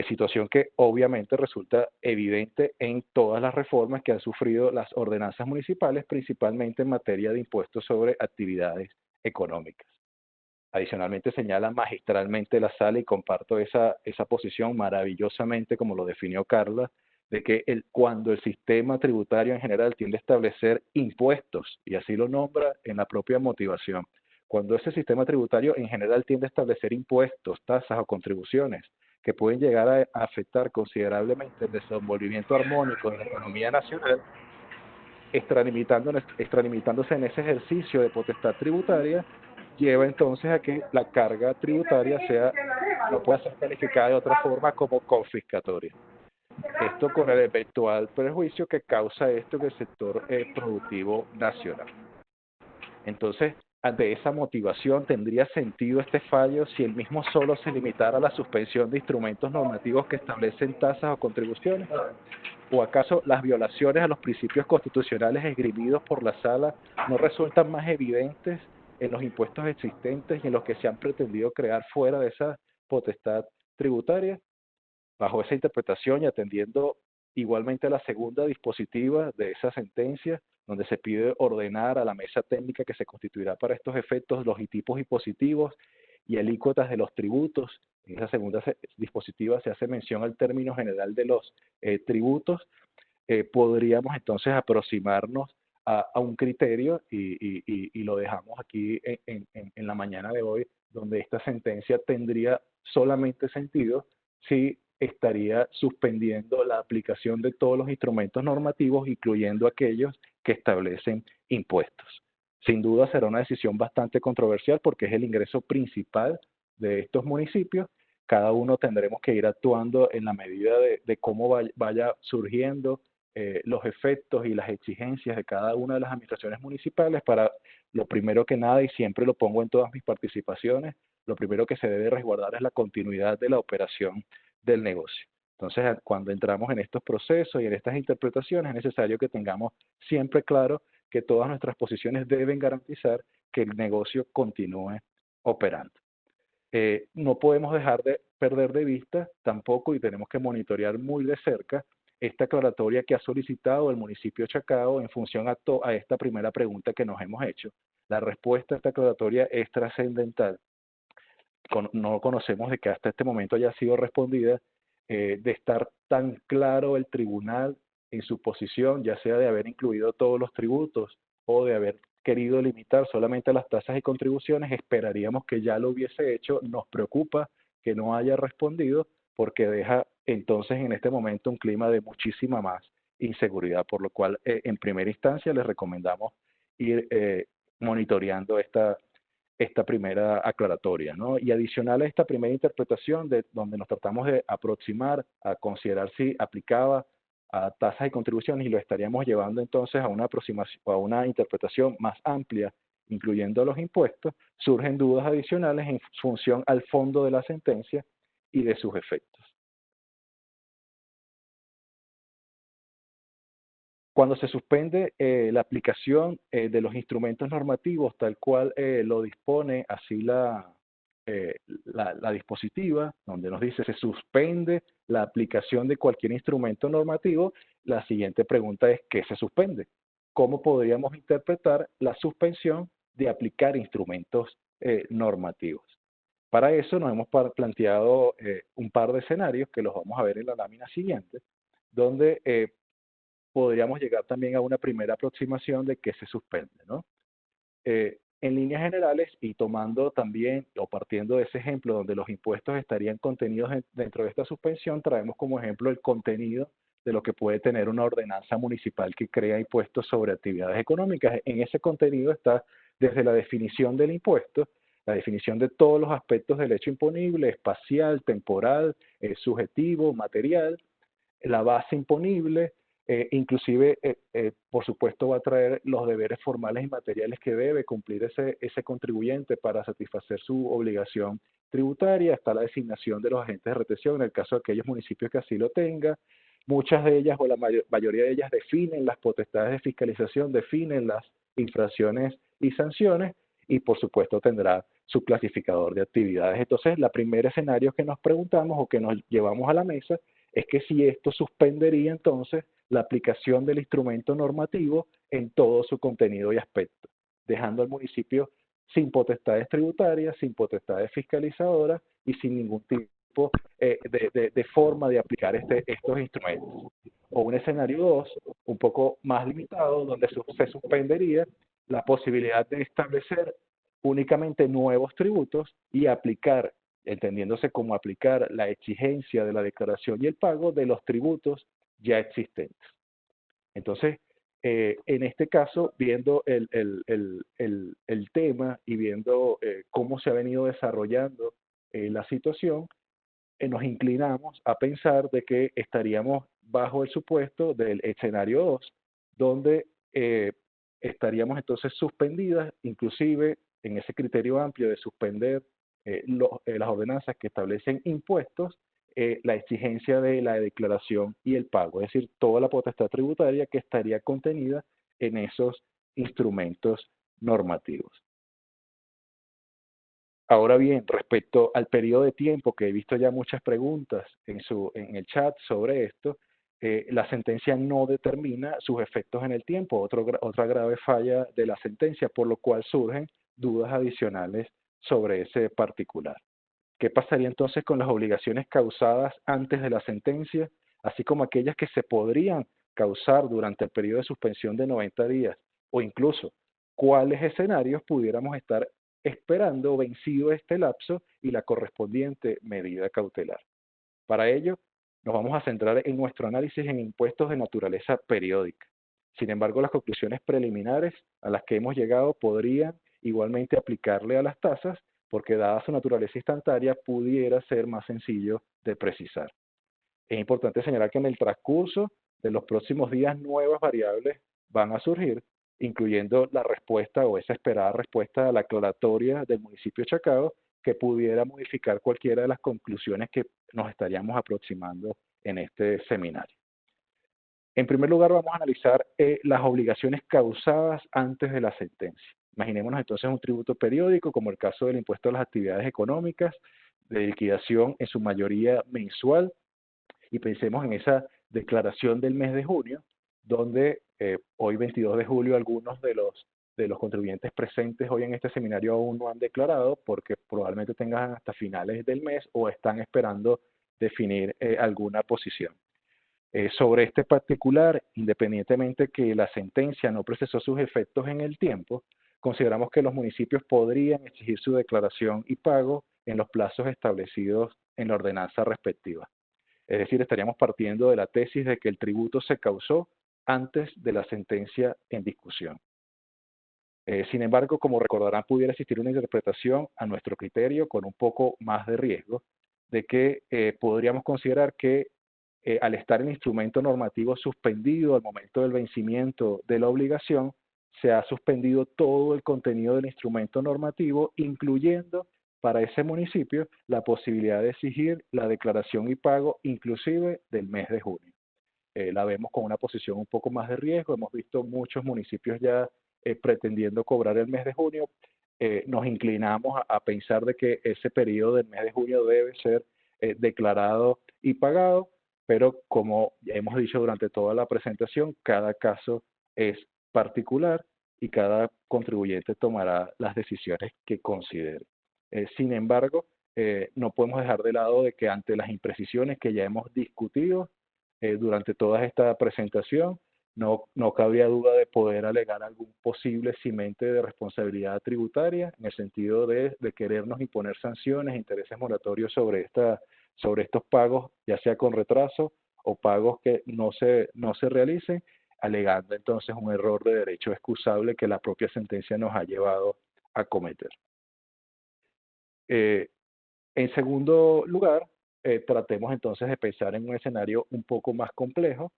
Situación que obviamente resulta evidente en todas las reformas que han sufrido las ordenanzas municipales, principalmente en materia de impuestos sobre actividades económicas. Adicionalmente señala magistralmente la sala, y comparto esa posición maravillosamente como lo definió Carla, de que cuando el sistema tributario en general tiende a establecer impuestos, y así lo nombra en la propia motivación, cuando ese sistema tributario en general tiende a establecer impuestos, tasas o contribuciones que pueden llegar a afectar considerablemente el desenvolvimiento armónico de la economía nacional, extralimitándose en ese ejercicio de potestad tributaria, lleva entonces a que la carga tributaria no pueda ser calificada de otra forma como confiscatoria. Esto con el eventual perjuicio que causa esto en el sector productivo nacional. Entonces, ante esa motivación, ¿tendría sentido este fallo si el mismo solo se limitara a la suspensión de instrumentos normativos que establecen tasas o contribuciones? ¿O acaso las violaciones a los principios constitucionales esgrimidos por la sala no resultan más evidentes en los impuestos existentes y en los que se han pretendido crear fuera de esa potestad tributaria. Bajo esa interpretación y atendiendo igualmente a la segunda dispositiva de esa sentencia, donde se pide ordenar a la mesa técnica que se constituirá para estos efectos los tipos impositivos y alícuotas de los tributos. En esa segunda dispositiva se hace mención al término general de los tributos. Podríamos entonces aproximarnos a un criterio y lo dejamos aquí en la mañana de hoy, donde esta sentencia tendría solamente sentido si estaría suspendiendo la aplicación de todos los instrumentos normativos, incluyendo aquellos que establecen impuestos. Sin duda será una decisión bastante controversial porque es el ingreso principal de estos municipios. Cada uno tendremos que ir actuando en la medida de cómo vaya surgiendo los efectos y las exigencias de cada una de las administraciones municipales para, lo primero que nada, y siempre lo pongo en todas mis participaciones, lo primero que se debe resguardar es la continuidad de la operación del negocio. Entonces, cuando entramos en estos procesos y en estas interpretaciones, es necesario que tengamos siempre claro que todas nuestras posiciones deben garantizar que el negocio continúe operando. No podemos dejar de perder de vista tampoco, y tenemos que monitorear muy de cerca, esta aclaratoria que ha solicitado el municipio de Chacao en función a esta primera pregunta que nos hemos hecho. La respuesta a esta aclaratoria es trascendental. No conocemos de que hasta este momento haya sido respondida, de estar tan claro el tribunal en su posición, ya sea de haber incluido todos los tributos o de haber querido limitar solamente las tasas y contribuciones. Esperaríamos que ya lo hubiese hecho. Nos preocupa que no haya respondido porque deja entonces en este momento un clima de muchísima más inseguridad, por lo cual en primera instancia les recomendamos ir monitoreando esta primera aclaratoria, ¿no? Y adicional a esta primera interpretación, donde nos tratamos de aproximar a considerar si aplicaba a tasas y contribuciones, y lo estaríamos llevando entonces a una aproximación, a una interpretación más amplia, incluyendo los impuestos, surgen dudas adicionales en función al fondo de la sentencia y de sus efectos. Cuando se suspende la aplicación de los instrumentos normativos tal cual lo dispone así la dispositiva, donde nos dice se suspende la aplicación de cualquier instrumento normativo, la siguiente pregunta es ¿qué se suspende? ¿Cómo podríamos interpretar la suspensión de aplicar instrumentos normativos? Para eso nos hemos planteado un par de escenarios que los vamos a ver en la lámina siguiente, donde podríamos llegar también a una primera aproximación de qué se suspende, ¿no? En líneas generales, y tomando también o partiendo de ese ejemplo donde los impuestos estarían contenidos dentro de esta suspensión, traemos como ejemplo el contenido de lo que puede tener una ordenanza municipal que crea impuestos sobre actividades económicas. En ese contenido está desde la definición del impuesto, la definición de todos los aspectos del hecho imponible, espacial, temporal, subjetivo, material, la base imponible, inclusive, por supuesto, va a traer los deberes formales y materiales que debe cumplir ese contribuyente para satisfacer su obligación tributaria. Está la designación de los agentes de retención en el caso de aquellos municipios que así lo tengan. Muchas de ellas, o la mayoría de ellas, definen las potestades de fiscalización, definen las infracciones y sanciones, y por supuesto tendrá su clasificador de actividades. Entonces, el primer escenario que nos preguntamos o que nos llevamos a la mesa es que si esto suspendería entonces la aplicación del instrumento normativo en todo su contenido y aspecto, dejando al municipio sin potestades tributarias, sin potestades fiscalizadoras y sin ningún tipo de forma de aplicar estos instrumentos. O un escenario 2, un poco más limitado, donde se suspendería la posibilidad de establecer únicamente nuevos tributos y aplicar, entendiéndose como aplicar la exigencia de la declaración y el pago de los tributos ya existentes. Entonces, en este caso, viendo el tema y viendo cómo se ha venido desarrollando la situación, nos inclinamos a pensar de que estaríamos bajo el supuesto del escenario 2, donde estaríamos entonces suspendidas, inclusive en ese criterio amplio de suspender las ordenanzas que establecen impuestos, la exigencia de la declaración y el pago, es decir, toda la potestad tributaria que estaría contenida en esos instrumentos normativos. Ahora bien, respecto al periodo de tiempo, que he visto ya muchas preguntas en el chat sobre esto, la sentencia no determina sus efectos en el tiempo, otra grave falla de la sentencia, por lo cual surgen dudas adicionales sobre ese particular. ¿Qué pasaría entonces con las obligaciones causadas antes de la sentencia, así como aquellas que se podrían causar durante el periodo de suspensión de 90 días? O incluso, ¿cuáles escenarios pudiéramos estar esperando vencido este lapso y la correspondiente medida cautelar? Para ello, nos vamos a centrar en nuestro análisis en impuestos de naturaleza periódica. Sin embargo, las conclusiones preliminares a las que hemos llegado podrían igualmente aplicarle a las tasas, porque dada su naturaleza instantánea, pudiera ser más sencillo de precisar. Es importante señalar que en el transcurso de los próximos días nuevas variables van a surgir, incluyendo la respuesta o esa esperada respuesta a la aclaratoria del municipio de Chacao, que pudiera modificar cualquiera de las conclusiones que nos estaríamos aproximando en este seminario. En primer lugar, vamos a analizar las obligaciones causadas antes de la sentencia. Imaginémonos entonces un tributo periódico, como el caso del impuesto a las actividades económicas, de liquidación en su mayoría mensual, y pensemos en esa declaración del mes de junio, donde hoy 22 de julio algunos de los contribuyentes presentes hoy en este seminario aún no han declarado porque probablemente tengan hasta finales del mes o están esperando definir alguna posición. Sobre este particular, independientemente que la sentencia no procesó sus efectos en el tiempo, consideramos que los municipios podrían exigir su declaración y pago en los plazos establecidos en la ordenanza respectiva. Es decir, estaríamos partiendo de la tesis de que el tributo se causó antes de la sentencia en discusión. Sin embargo, como recordarán, pudiera existir una interpretación a nuestro criterio con un poco más de riesgo, de que podríamos considerar que al estar el instrumento normativo suspendido al momento del vencimiento de la obligación, se ha suspendido todo el contenido del instrumento normativo, incluyendo para ese municipio la posibilidad de exigir la declaración y pago inclusive del mes de junio. La vemos con una posición un poco más de riesgo. Hemos visto muchos municipios ya pretendiendo cobrar el mes de junio. Nos inclinamos a pensar de que ese periodo del mes de junio debe ser declarado y pagado, pero como ya hemos dicho durante toda la presentación, cada caso es particular y cada contribuyente tomará las decisiones que considere. Sin embargo, no podemos dejar de lado de que ante las imprecisiones que ya hemos discutido durante toda esta presentación, no cabría duda de poder alegar algún posible cimente de responsabilidad tributaria en el sentido de querernos imponer sanciones, intereses moratorios sobre estos pagos, ya sea con retraso o pagos que no se realicen, alegando entonces un error de derecho excusable que la propia sentencia nos ha llevado a cometer. En segundo lugar, tratemos entonces de pensar en un escenario un poco más complejo,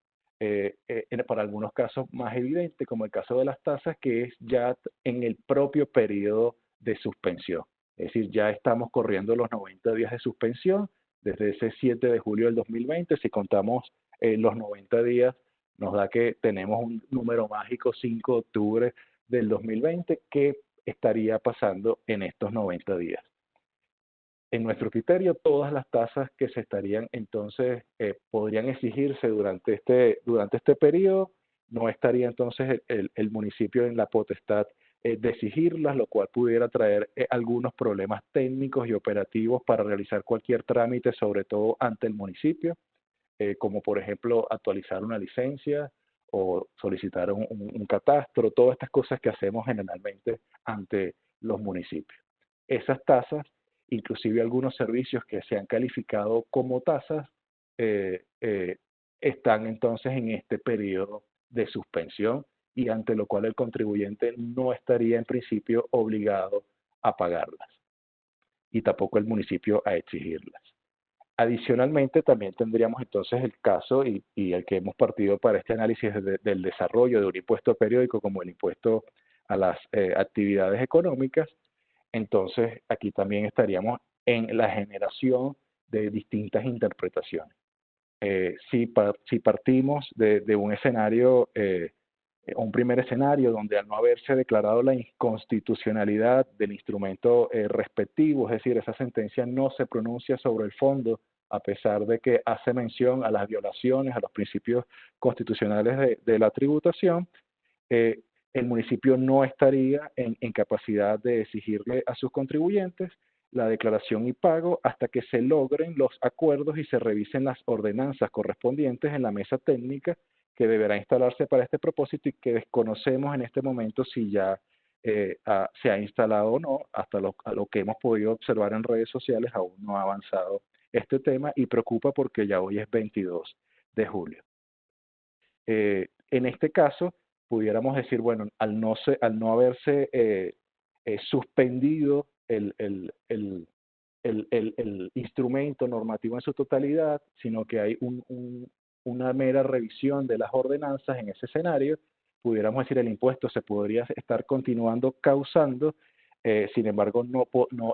para algunos casos más evidente, como el caso de las tasas, que es ya en el propio periodo de suspensión. Es decir, ya estamos corriendo los 90 días de suspensión desde ese 7 de julio del 2020. Si contamos los 90 días, nos da que tenemos un número mágico 5 de octubre del 2020. ¿Qué estaría pasando en estos 90 días? En nuestro criterio, todas las tasas que se estarían entonces, podrían exigirse durante este periodo, no estaría entonces el municipio en la potestad de exigirlas, lo cual pudiera traer algunos problemas técnicos y operativos para realizar cualquier trámite, sobre todo ante el municipio, como por ejemplo actualizar una licencia o solicitar un catastro, todas estas cosas que hacemos generalmente ante los municipios. Esas tasas, inclusive algunos servicios que se han calificado como tasas, están entonces en este periodo de suspensión y ante lo cual el contribuyente no estaría en principio obligado a pagarlas y tampoco el municipio a exigirlas. Adicionalmente, también tendríamos entonces el caso y el que hemos partido para este análisis del desarrollo de un impuesto periódico como el impuesto a las actividades económicas. Entonces, aquí también estaríamos en la generación de distintas interpretaciones. Si partimos de un escenario un primer escenario donde al no haberse declarado la inconstitucionalidad del instrumento respectivo, es decir, esa sentencia no se pronuncia sobre el fondo, a pesar de que hace mención a las violaciones a los principios constitucionales de la tributación, el municipio no estaría en capacidad de exigirle a sus contribuyentes la declaración y pago hasta que se logren los acuerdos y se revisen las ordenanzas correspondientes en la mesa técnica que deberá instalarse para este propósito y que desconocemos en este momento si ya se ha instalado o no. Hasta a lo que hemos podido observar en redes sociales aún no ha avanzado este tema y preocupa porque ya hoy es 22 de julio. En este caso, pudiéramos decir, bueno, al no haberse suspendido el instrumento normativo en su totalidad, sino que hay una mera revisión de las ordenanzas en ese escenario, pudiéramos decir el impuesto se podría estar continuando causando, sin embargo,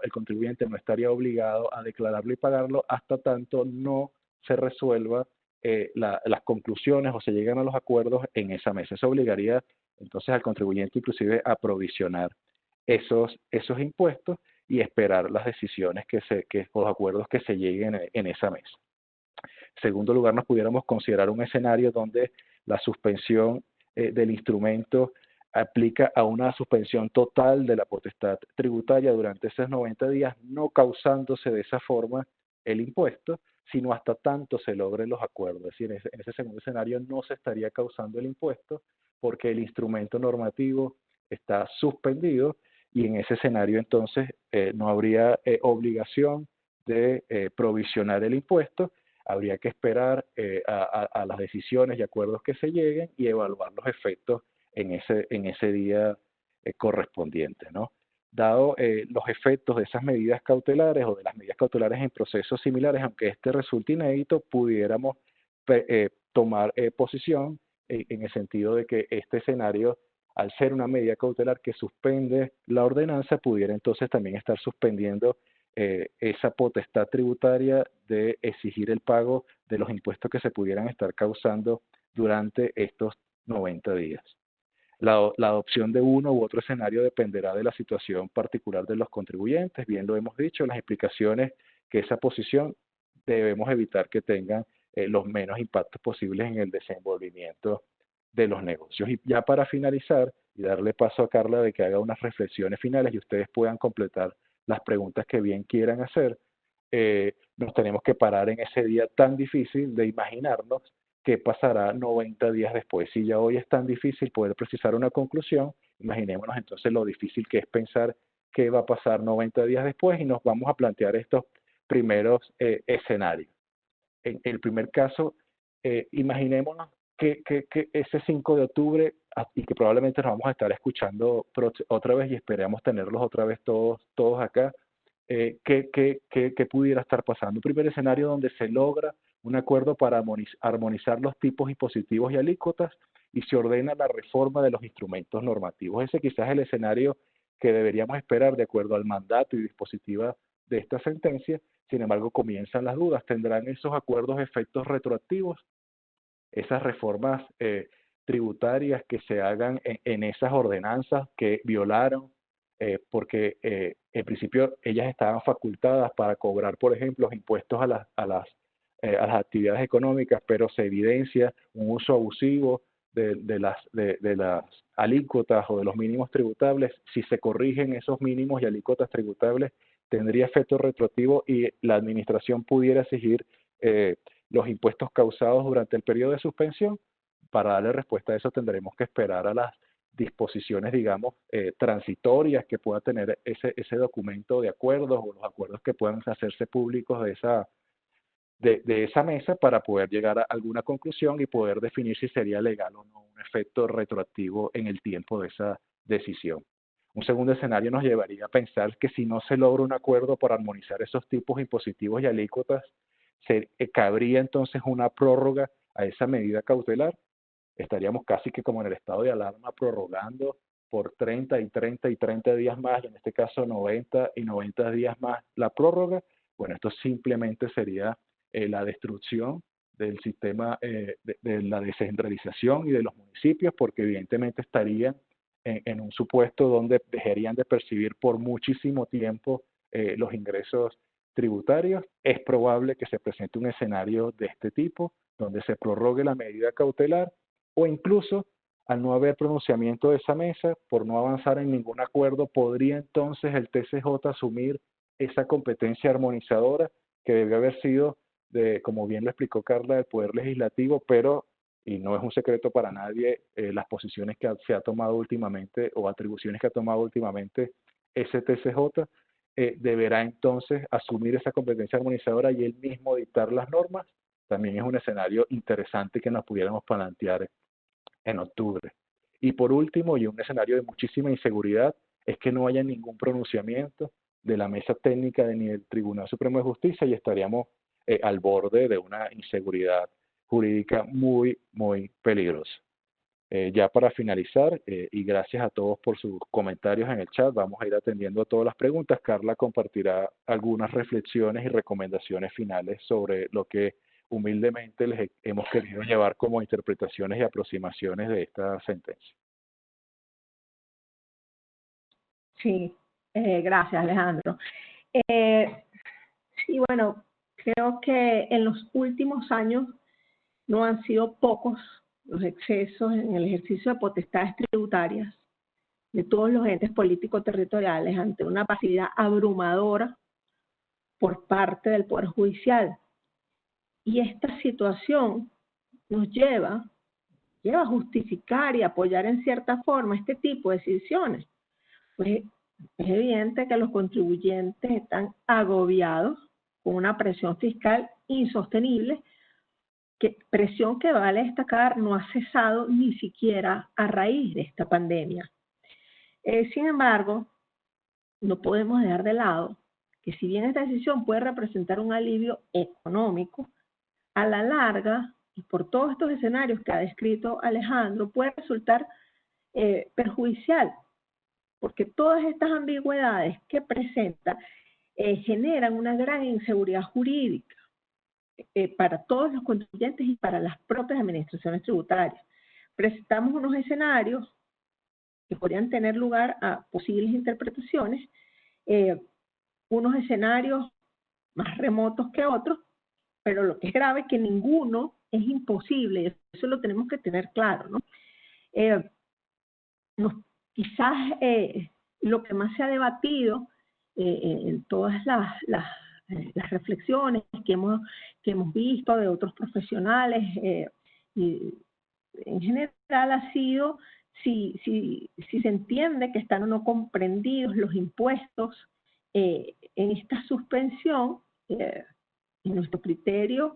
el contribuyente no estaría obligado a declararlo y pagarlo hasta tanto no se resuelva las conclusiones o se llegan a los acuerdos en esa mesa. Eso obligaría entonces al contribuyente inclusive a provisionar esos impuestos y esperar las decisiones los acuerdos que se lleguen en esa mesa. En segundo lugar, nos pudiéramos considerar un escenario donde la suspensión del instrumento aplica a una suspensión total de la potestad tributaria durante esos 90 días, no causándose de esa forma el impuesto, sino hasta tanto se logren los acuerdos. Es decir, en ese segundo escenario no se estaría causando el impuesto porque el instrumento normativo está suspendido y en ese escenario entonces no habría obligación de provisionar el impuesto, habría que esperar a las decisiones y acuerdos que se lleguen y evaluar los efectos en ese día correspondiente, ¿no? Dado los efectos de esas medidas cautelares o de las medidas cautelares en procesos similares, aunque este resulte inédito, pudiéramos tomar posición en el sentido de que este escenario, al ser una medida cautelar que suspende la ordenanza, pudiera entonces también estar suspendiendo esa potestad tributaria de exigir el pago de los impuestos que se pudieran estar causando durante estos 90 días. La adopción de uno u otro escenario dependerá de la situación particular de los contribuyentes. Bien lo hemos dicho, las implicaciones que esa posición debemos evitar que tengan los menos impactos posibles en el desenvolvimiento de los negocios. Y ya para finalizar y darle paso a Carla de que haga unas reflexiones finales y ustedes puedan completar las preguntas que bien quieran hacer, nos tenemos que parar en ese día tan difícil de imaginarnos qué pasará 90 días después. Si ya hoy es tan difícil poder precisar una conclusión, imaginémonos entonces lo difícil que es pensar qué va a pasar 90 días después y nos vamos a plantear estos primeros escenarios. En el primer caso, imaginémonos que ese 5 de octubre, y que probablemente nos vamos a estar escuchando otra vez y esperamos tenerlos otra vez todos acá, ¿qué pudiera estar pasando? Un primer escenario donde se logra un acuerdo para armonizar los tipos impositivos y alícuotas y se ordena la reforma de los instrumentos normativos. Ese quizás es el escenario que deberíamos esperar de acuerdo al mandato y dispositiva de esta sentencia. Sin embargo, comienzan las dudas. ¿Tendrán esos acuerdos efectos retroactivos? Esas reformas tributarias que se hagan en esas ordenanzas que violaron, porque en principio ellas estaban facultadas para cobrar, por ejemplo, los impuestos a las actividades económicas, pero se evidencia un uso abusivo de las alícuotas o de los mínimos tributables. Si se corrigen esos mínimos y alícuotas tributables, tendría efecto retroactivo y la administración pudiera exigir los impuestos causados durante el periodo de suspensión. Para darle respuesta a eso tendremos que esperar a las disposiciones, digamos, transitorias que pueda tener ese documento de acuerdos o los acuerdos que puedan hacerse públicos de esa mesa para poder llegar a alguna conclusión y poder definir si sería legal o no un efecto retroactivo en el tiempo de esa decisión. Un segundo escenario nos llevaría a pensar que si no se logra un acuerdo para armonizar esos tipos impositivos y alícuotas, cabría entonces una prórroga a esa medida cautelar. Estaríamos casi que como en el estado de alarma prorrogando por 30 y 30 y 30 días más, y en este caso 90 y 90 días más la prórroga. Bueno, esto simplemente sería la destrucción del sistema de la descentralización y de los municipios, porque evidentemente estarían en un supuesto donde dejarían de percibir por muchísimo tiempo los ingresos tributarios. Es probable que se presente un escenario de este tipo, donde se prorrogue la medida cautelar, o incluso, al no haber pronunciamiento de esa mesa, por no avanzar en ningún acuerdo, podría entonces el TCJ asumir esa competencia armonizadora que debió haber sido, como bien lo explicó Carla, del Poder Legislativo, pero, y no es un secreto para nadie, las posiciones que se ha tomado últimamente o atribuciones que ha tomado últimamente ese TCJ, deberá entonces asumir esa competencia armonizadora y él mismo dictar las normas. También es un escenario interesante que nos pudiéramos plantear en octubre. Y por último, y un escenario de muchísima inseguridad, es que no haya ningún pronunciamiento de la mesa técnica ni del Tribunal Supremo de Justicia y estaríamos al borde de una inseguridad jurídica muy, muy peligrosa. Ya para finalizar, y gracias a todos por sus comentarios en el chat, vamos a ir atendiendo a todas las preguntas. Carla compartirá algunas reflexiones y recomendaciones finales sobre lo que humildemente les hemos querido llevar como interpretaciones y aproximaciones de esta sentencia. Sí, gracias, Alejandro. Sí, bueno, creo que en los últimos años no han sido pocos los excesos en el ejercicio de potestades tributarias de todos los entes políticos territoriales ante una pasividad abrumadora por parte del Poder Judicial. Y esta situación nos lleva a justificar y apoyar en cierta forma este tipo de decisiones. Pues es evidente que los contribuyentes están agobiados con una presión fiscal insostenible, presión que vale destacar no ha cesado ni siquiera a raíz de esta pandemia. Sin embargo, no podemos dejar de lado que si bien esta decisión puede representar un alivio económico, a la larga, y por todos estos escenarios que ha descrito Alejandro, puede resultar perjudicial, porque todas estas ambigüedades que presenta generan una gran inseguridad jurídica para todos los contribuyentes y para las propias administraciones tributarias. Presentamos unos escenarios que podrían tener lugar a posibles interpretaciones, unos escenarios más remotos que otros, pero lo que es grave es que ninguno es imposible, eso lo tenemos que tener claro, ¿no? Quizás lo que más se ha debatido en todas las reflexiones que hemos visto de otros profesionales, y en general ha sido si se entiende que están o no comprendidos los impuestos en esta suspensión. En nuestro criterio,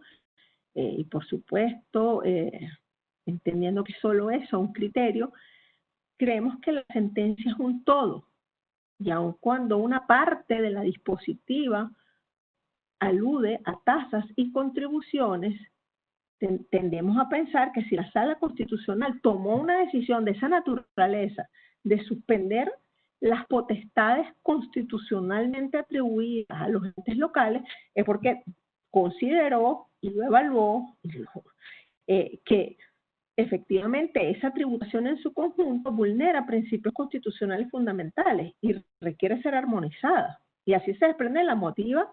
y por supuesto, entendiendo que solo eso es un criterio, creemos que la sentencia es un todo, y aun cuando una parte de la dispositiva alude a tasas y contribuciones, tendemos a pensar que si la Sala Constitucional tomó una decisión de esa naturaleza, de suspender las potestades constitucionalmente atribuidas a los entes locales, es porque consideró y lo evaluó que efectivamente esa tributación en su conjunto vulnera principios constitucionales fundamentales y requiere ser armonizada. Y así se desprende la motiva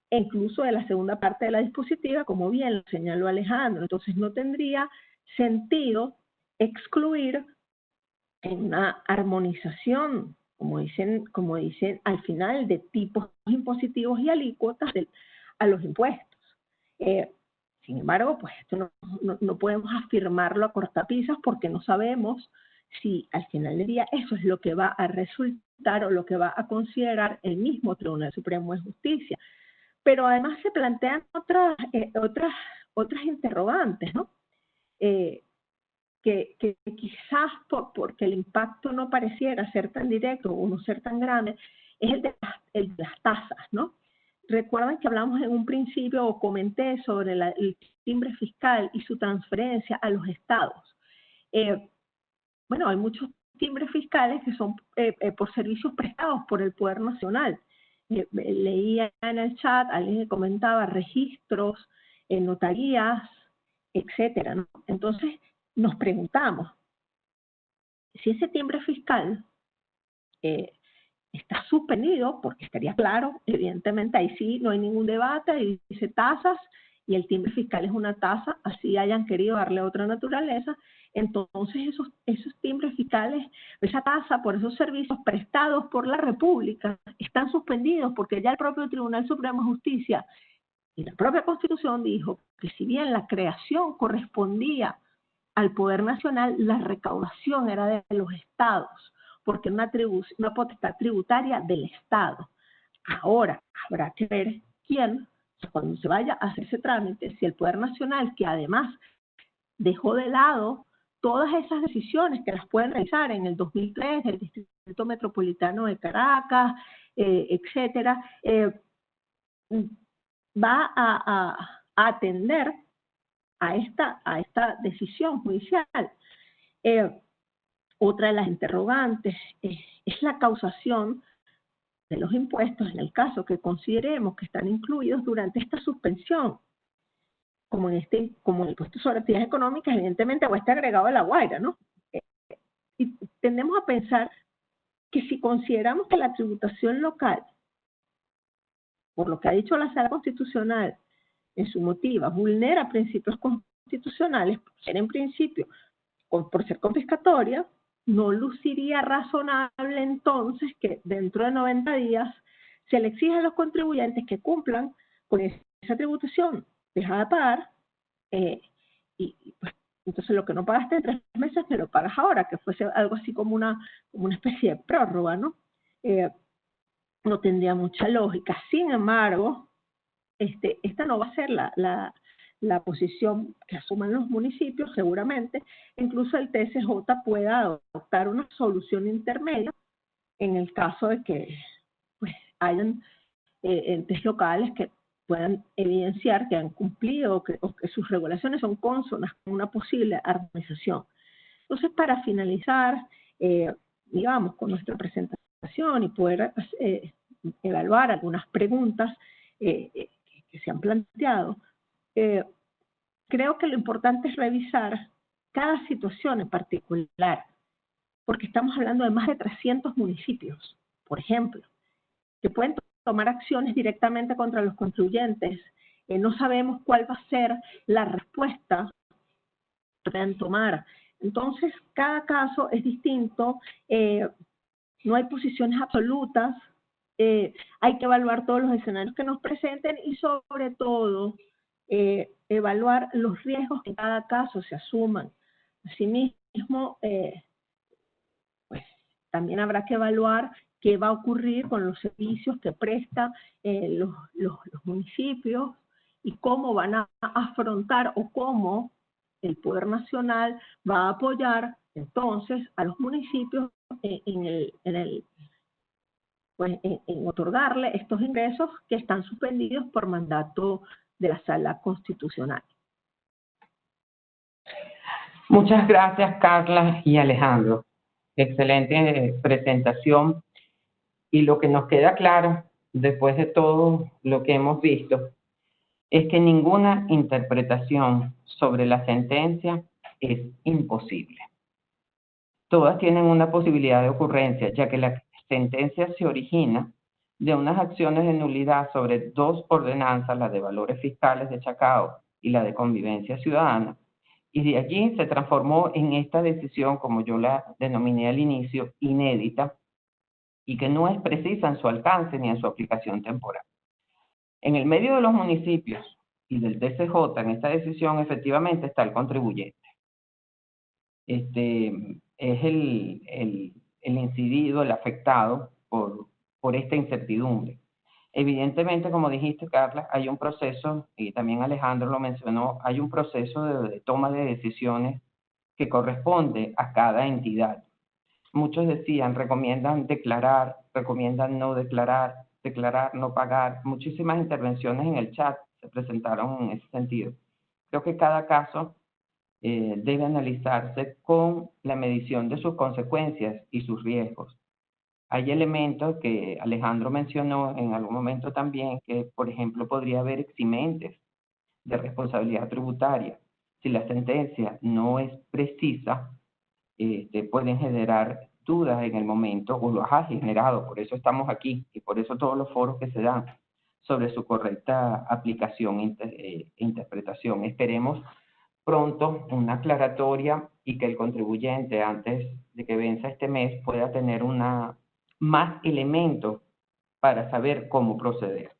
e incluso de la segunda parte de la dispositiva, como bien lo señaló Alejandro. Entonces no tendría sentido excluir en una armonización, como dicen al final, de tipos impositivos y alícuotas a los impuestos. Sin embargo, pues esto no podemos afirmarlo a cortapisas porque no sabemos si al final del día eso es lo que va a resultar o lo que va a considerar el mismo Tribunal Supremo de Justicia. Pero además se plantean otras interrogantes, ¿no? Que quizás porque el impacto no pareciera ser tan directo o no ser tan grande, es el de las tasas, ¿no? Recuerdan que hablamos en un principio o comenté sobre el timbre fiscal y su transferencia a los estados. Bueno, hay muchos timbres fiscales que son por servicios prestados por el Poder Nacional. Leía en el chat, alguien que comentaba registros, notarías, etcétera, ¿no? Entonces, nos preguntamos, si ese timbre fiscal está suspendido, porque estaría claro, evidentemente ahí sí no hay ningún debate, ahí dice tasas, y el timbre fiscal es una tasa, así hayan querido darle otra naturaleza, entonces esos timbres fiscales, esa tasa por esos servicios prestados por la República, están suspendidos, porque ya el propio Tribunal Supremo de Justicia y la propia Constitución dijo que si bien la creación correspondía al Poder Nacional, la recaudación era de los estados, porque es una potestad tributaria del Estado. Ahora, habrá que ver quién, cuando se vaya a hacer ese trámite, si el Poder Nacional, que además dejó de lado todas esas decisiones que las pueden realizar en el 2003, el Distrito Metropolitano de Caracas, etcétera, va a atender a esta decisión judicial. Otra de las interrogantes es la causación de los impuestos en el caso que consideremos que están incluidos durante esta suspensión, como el impuesto sobre actividades económicas, evidentemente, o este agregado de La Guaira, ¿no? Y tendemos a pensar que si consideramos que la tributación local, por lo que ha dicho la Sala Constitucional en su motiva, vulnera principios constitucionales, por ser en principio, por ser confiscatoria, no luciría razonable entonces que dentro de 90 días se le exija a los contribuyentes que cumplan con esa tributación dejada de pagar, y pues, entonces lo que no pagaste en 3 meses te lo pagas ahora, que fuese algo así como una especie de prórroga, ¿no? No tendría mucha lógica. Sin embargo, esta no va a ser la posición que asuman los municipios, seguramente. Incluso el TSJ pueda adoptar una solución intermedia en el caso de que pues, hayan entes locales que puedan evidenciar que han cumplido o que sus regulaciones son cónsonas con una posible armonización. Entonces, para finalizar, digamos, con nuestra presentación y poder evaluar algunas preguntas que se han planteado, creo que lo importante es revisar cada situación en particular, porque estamos hablando de más de 300 municipios, por ejemplo, que pueden tomar acciones directamente contra los contribuyentes. No sabemos cuál va a ser la respuesta que puedan tomar. Entonces, cada caso es distinto, no hay posiciones absolutas, hay que evaluar todos los escenarios que nos presenten y sobre todo evaluar los riesgos que en cada caso se asuman. Asimismo, pues también habrá que evaluar qué va a ocurrir con los servicios que prestan los municipios y cómo van a afrontar o cómo el Poder Nacional va a apoyar entonces a los municipios en otorgarle estos ingresos que están suspendidos por mandato de la Sala Constitucional. Muchas gracias, Carla y Alejandro. Excelente presentación. Y lo que nos queda claro, después de todo lo que hemos visto, es que ninguna interpretación sobre la sentencia es imposible. Todas tienen una posibilidad de ocurrencia, ya que la sentencia se origina de unas acciones de nulidad sobre 2 ordenanzas, la de valores fiscales de Chacao y la de convivencia ciudadana, y de allí se transformó en esta decisión, como yo la denominé al inicio, inédita, y que no es precisa en su alcance ni en su aplicación temporal. En el medio de los municipios y del TCJ, en esta decisión, efectivamente está el contribuyente. Es el incidido, el afectado por esta incertidumbre. Evidentemente, como dijiste, Carla, hay un proceso, y también Alejandro lo mencionó, hay un proceso de toma de decisiones que corresponde a cada entidad. Muchos decían, recomiendan declarar, recomiendan no declarar, declarar, no pagar. Muchísimas intervenciones en el chat se presentaron en ese sentido. Creo que cada caso debe analizarse con la medición de sus consecuencias y sus riesgos. Hay elementos que Alejandro mencionó en algún momento también, que por ejemplo podría haber eximentes de responsabilidad tributaria. si la sentencia no es precisa, pueden generar dudas en el momento, o los ha generado, por eso estamos aquí, y por eso todos los foros que se dan sobre su correcta aplicación e interpretación. Esperemos pronto una aclaratoria y que el contribuyente, antes de que venza este mes, pueda tener más elementos para saber cómo proceder.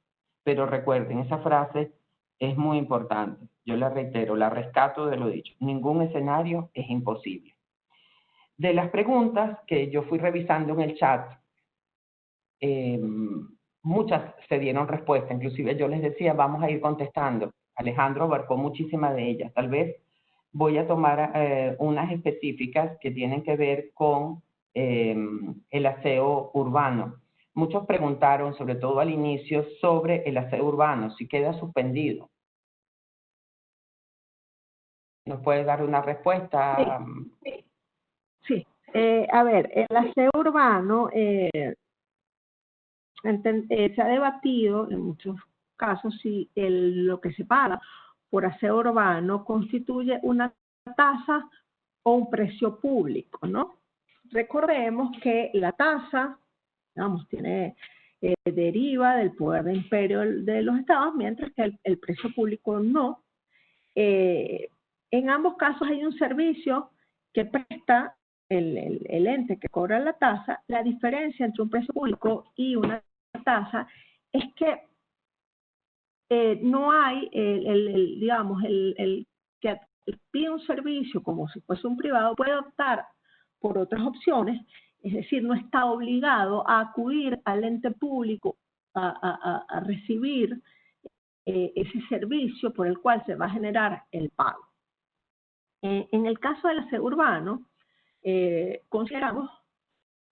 Pero recuerden, esa frase es muy importante. Yo la reitero, la rescato de lo dicho. Ningún escenario es imposible. De las preguntas que yo fui revisando en el chat, muchas se dieron respuesta. Inclusive yo les decía, vamos a ir contestando. Alejandro abarcó muchísimas de ellas. Tal vez voy a tomar unas específicas que tienen que ver con el aseo urbano. Muchos preguntaron, sobre todo al inicio, sobre el aseo urbano, si queda suspendido. ¿Nos puede dar una respuesta? Sí. A ver, el aseo urbano se ha debatido en muchos casos si lo que se paga por aseo urbano constituye una tasa o un precio público, ¿no? Recordemos que la tasa, digamos, deriva del poder de imperio de los estados, mientras que el precio público no. En ambos casos hay un servicio que presta el ente que cobra la tasa. La diferencia entre un precio público y una tasa es que no hay, digamos, el que pide un servicio como si fuese un privado puede optar por otras opciones, es decir, no está obligado a acudir al ente público a recibir ese servicio por el cual se va a generar el pago. En el caso del aseo urbano, consideramos,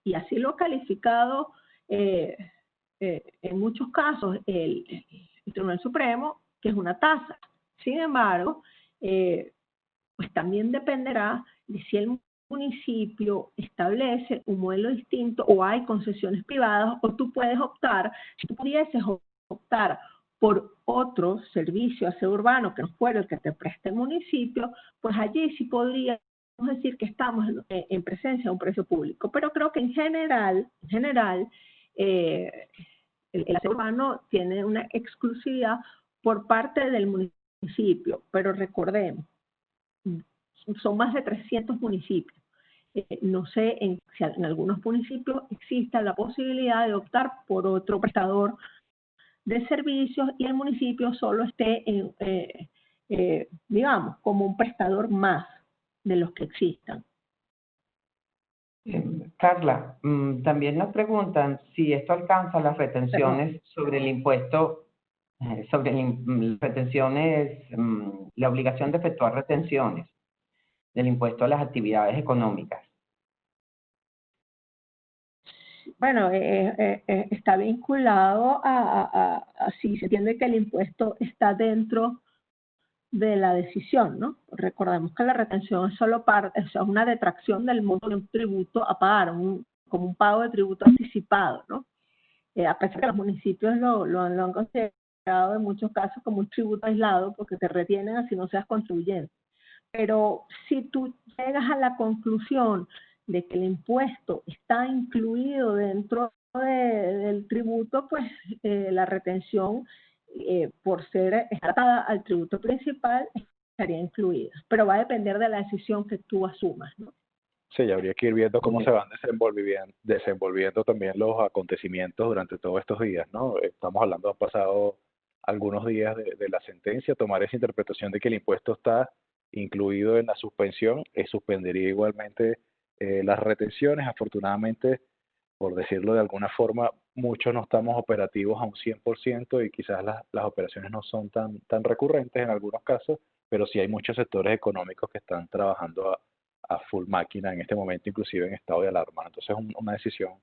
y así lo ha calificado en muchos casos el Tribunal Supremo, que es una tasa. Sin embargo, pues también dependerá de si el municipio establece un modelo distinto o hay concesiones privadas, o tú puedes optar, si tú pudieses optar por otro servicio aseo urbano que no fuera el que te preste el municipio, pues allí sí podríamos decir que estamos en presencia de un precio público. Pero creo que en general el aseo urbano tiene una exclusividad por parte del municipio, pero recordemos, son más de 300 municipios. No sé si en algunos municipios exista la posibilidad de optar por otro prestador de servicios y el municipio solo esté, digamos, como un prestador más de los que existan. Carla, también nos preguntan si esto alcanza las retenciones sobre el impuesto, retenciones, la obligación de efectuar retenciones del impuesto a las actividades económicas. Bueno, está vinculado a si se entiende que el impuesto está dentro de la decisión, ¿no? Recordemos que la retención es solo es una detracción del monto de un tributo a pagar, como un pago de tributo anticipado, ¿no? A pesar de que los municipios lo han considerado en muchos casos como un tributo aislado porque te retienen así no seas contribuyente. Pero si tú llegas a la conclusión de que el impuesto está incluido dentro del tributo, pues la retención, por ser atada al tributo principal, estaría incluida. Pero va a depender de la decisión que tú asumas, ¿no? Sí, habría que ir viendo cómo se van desenvolviendo también los acontecimientos durante todos estos días, ¿no? Estamos hablando, han pasado algunos días de la sentencia, tomar esa interpretación de que el impuesto está incluido en la suspensión, suspendería igualmente las retenciones. Afortunadamente, por decirlo de alguna forma, muchos no estamos operativos a un 100% y quizás las operaciones no son tan recurrentes en algunos casos, pero sí hay muchos sectores económicos que están trabajando a full máquina en este momento, inclusive en estado de alarma. Entonces es una decisión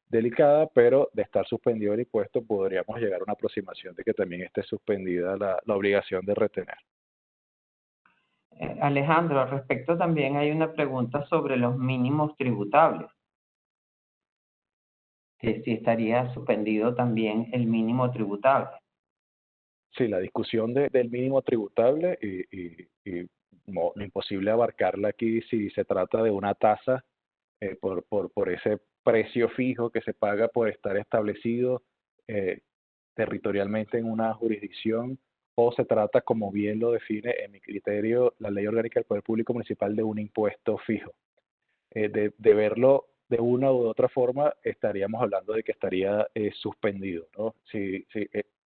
delicada, pero de estar suspendido el impuesto podríamos llegar a una aproximación de que también esté suspendida la obligación de retener. Alejandro, al respecto también hay una pregunta sobre los mínimos tributables, que si estaría suspendido también el mínimo tributable. Sí, la discusión del mínimo tributable y imposible abarcarla aquí si se trata de una tasa por ese precio fijo que se paga por estar establecido eh, territorialmente en una jurisdicción, o se trata, como bien lo define en mi criterio la Ley Orgánica del Poder Público Municipal, de un impuesto fijo. De verlo de una u otra forma, estaríamos hablando de que estaría suspendido, ¿no? Si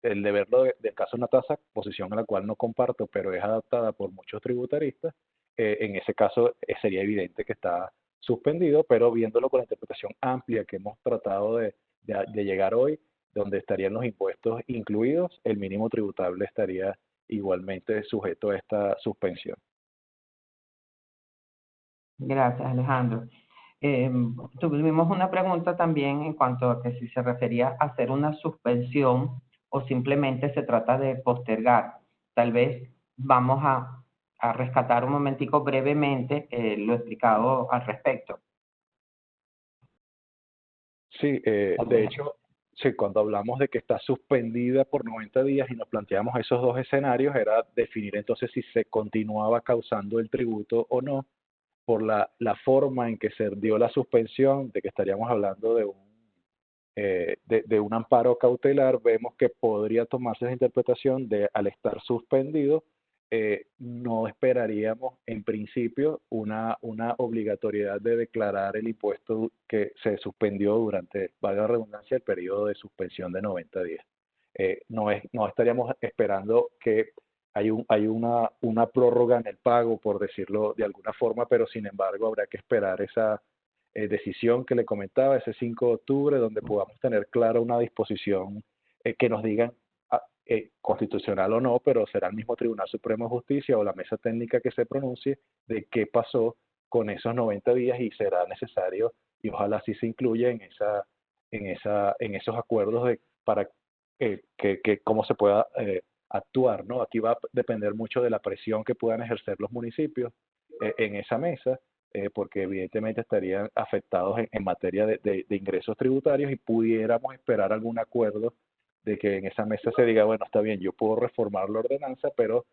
el de verlo del caso de una tasa, posición a la cual no comparto, pero es adaptada por muchos tributaristas, en ese caso sería evidente que está suspendido, pero viéndolo con la interpretación amplia que hemos tratado de llegar hoy, donde estarían los impuestos incluidos, el mínimo tributable estaría igualmente sujeto a esta suspensión. Gracias, Alejandro. Tuvimos una pregunta también en cuanto a que si se refería a hacer una suspensión o simplemente se trata de postergar. Tal vez vamos a rescatar un momentico brevemente lo explicado al respecto. Sí, de hecho, sí, cuando hablamos de que está suspendida por 90 días y nos planteamos esos dos escenarios, era definir entonces si se continuaba causando el tributo o no, por la forma en que se dio la suspensión, de que estaríamos hablando de un amparo cautelar. Vemos que podría tomarse esa interpretación de, al estar suspendido, no esperaríamos en principio una obligatoriedad de declarar el impuesto que se suspendió durante, valga la redundancia, el periodo de suspensión de 90 días. No estaríamos esperando que hay una prórroga en el pago, por decirlo de alguna forma, pero sin embargo habrá que esperar esa decisión que le comentaba, ese 5 de octubre, donde podamos tener clara una disposición que nos digan constitucional o no, pero será el mismo Tribunal Supremo de Justicia o la mesa técnica que se pronuncie de qué pasó con esos 90 días, y será necesario, y ojalá sí se incluya en esos acuerdos para que cómo se pueda actuar, ¿no? Aquí va a depender mucho de la presión que puedan ejercer los municipios en esa mesa, porque evidentemente estarían afectados en materia de ingresos tributarios, y pudiéramos esperar algún acuerdo de que en esa mesa se diga, bueno, está bien, yo puedo reformar la ordenanza, pero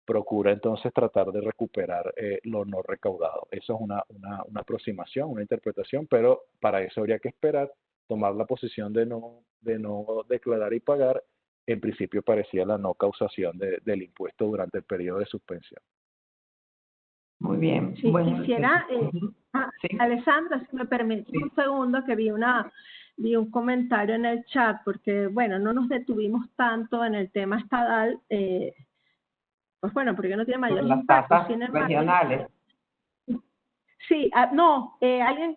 procura entonces tratar de recuperar lo no recaudado. Eso es una aproximación, una interpretación, pero para eso habría que esperar, tomar la posición de no declarar y pagar. En principio parecía la no causación del impuesto durante el periodo de suspensión. Muy bien. Sí, bueno, quisiera, sí. Alessandra, si me permite un segundo, que vi un comentario en el chat, porque, bueno, no nos detuvimos tanto en el tema estadal, pues bueno, porque no tiene mayor Las impacto. tasas Sin embargo, regionales. sí, alguien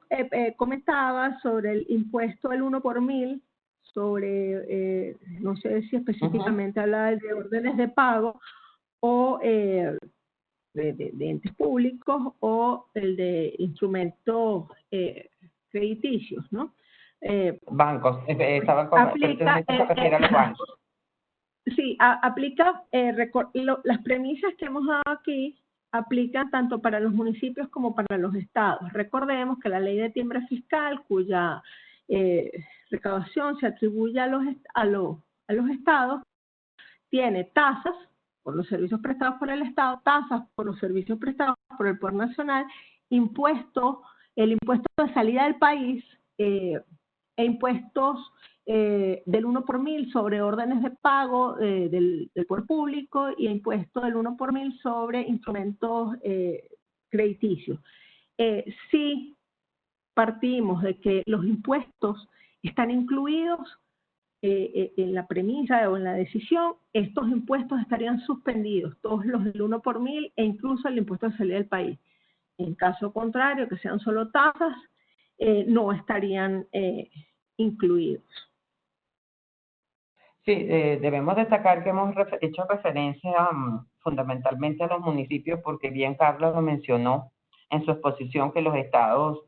comentaba sobre el impuesto del 1 por 1000, sobre, no sé si específicamente habla de órdenes de pago o de entes públicos, o el de instrumentos crediticios, ¿no? Bancos. Estaban Aplica, se refiere a los bancos. sí, aplica, las premisas que hemos dado aquí aplican tanto para los municipios como para los estados. Recordemos que la ley de timbre fiscal, cuya recaudación se atribuye a los estados, tiene tasas por los servicios prestados por el Estado, tasas por los servicios prestados por el Poder Nacional, el impuesto de salida del país, e impuestos del 1 por 1000 sobre órdenes de pago del Poder Público, y impuesto del 1 por 1000 sobre instrumentos crediticios. Si partimos de que los impuestos están incluidos en la premisa o en la decisión, estos impuestos estarían suspendidos, todos los del 1 por 1000 e incluso el impuesto de salida del país. En caso contrario, que sean solo tasas, no estarían incluidos. Sí, debemos destacar que hemos hecho referencia fundamentalmente a los municipios, porque bien Carlos lo mencionó en su exposición, que los estados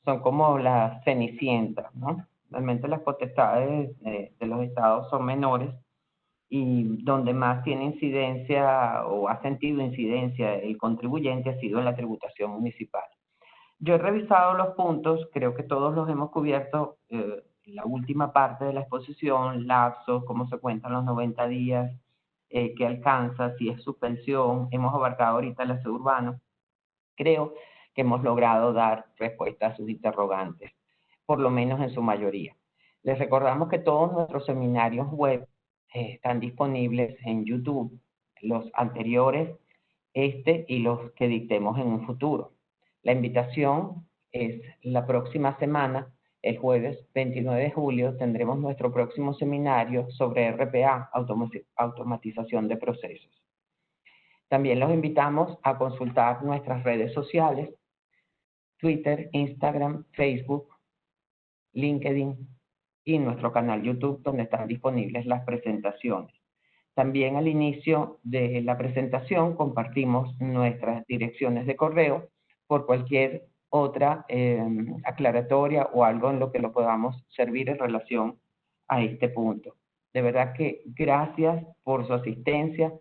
son como las cenicientas, ¿no? Realmente las potestades de los estados son menores, y donde más tiene incidencia o ha sentido incidencia el contribuyente ha sido en la tributación municipal. Yo he revisado los puntos, creo que todos los hemos cubierto, la última parte de la exposición, lapsos, cómo se cuentan los 90 días, qué alcanza, si es suspensión. Hemos abarcado ahorita el aseo urbano. Creo que hemos logrado dar respuesta a sus interrogantes, por lo menos en su mayoría. Les recordamos que todos nuestros seminarios web están disponibles en YouTube, los anteriores, este y los que dictemos en un futuro. La invitación es la próxima semana, el jueves 29 de julio, tendremos nuestro próximo seminario sobre RPA, automatización de procesos. También los invitamos a consultar nuestras redes sociales, Twitter, Instagram, Facebook, LinkedIn y nuestro canal YouTube, donde están disponibles las presentaciones. También al inicio de la presentación compartimos nuestras direcciones de correo por cualquier otra aclaratoria o algo en lo que lo podamos servir en relación a este punto. De verdad que gracias por su asistencia.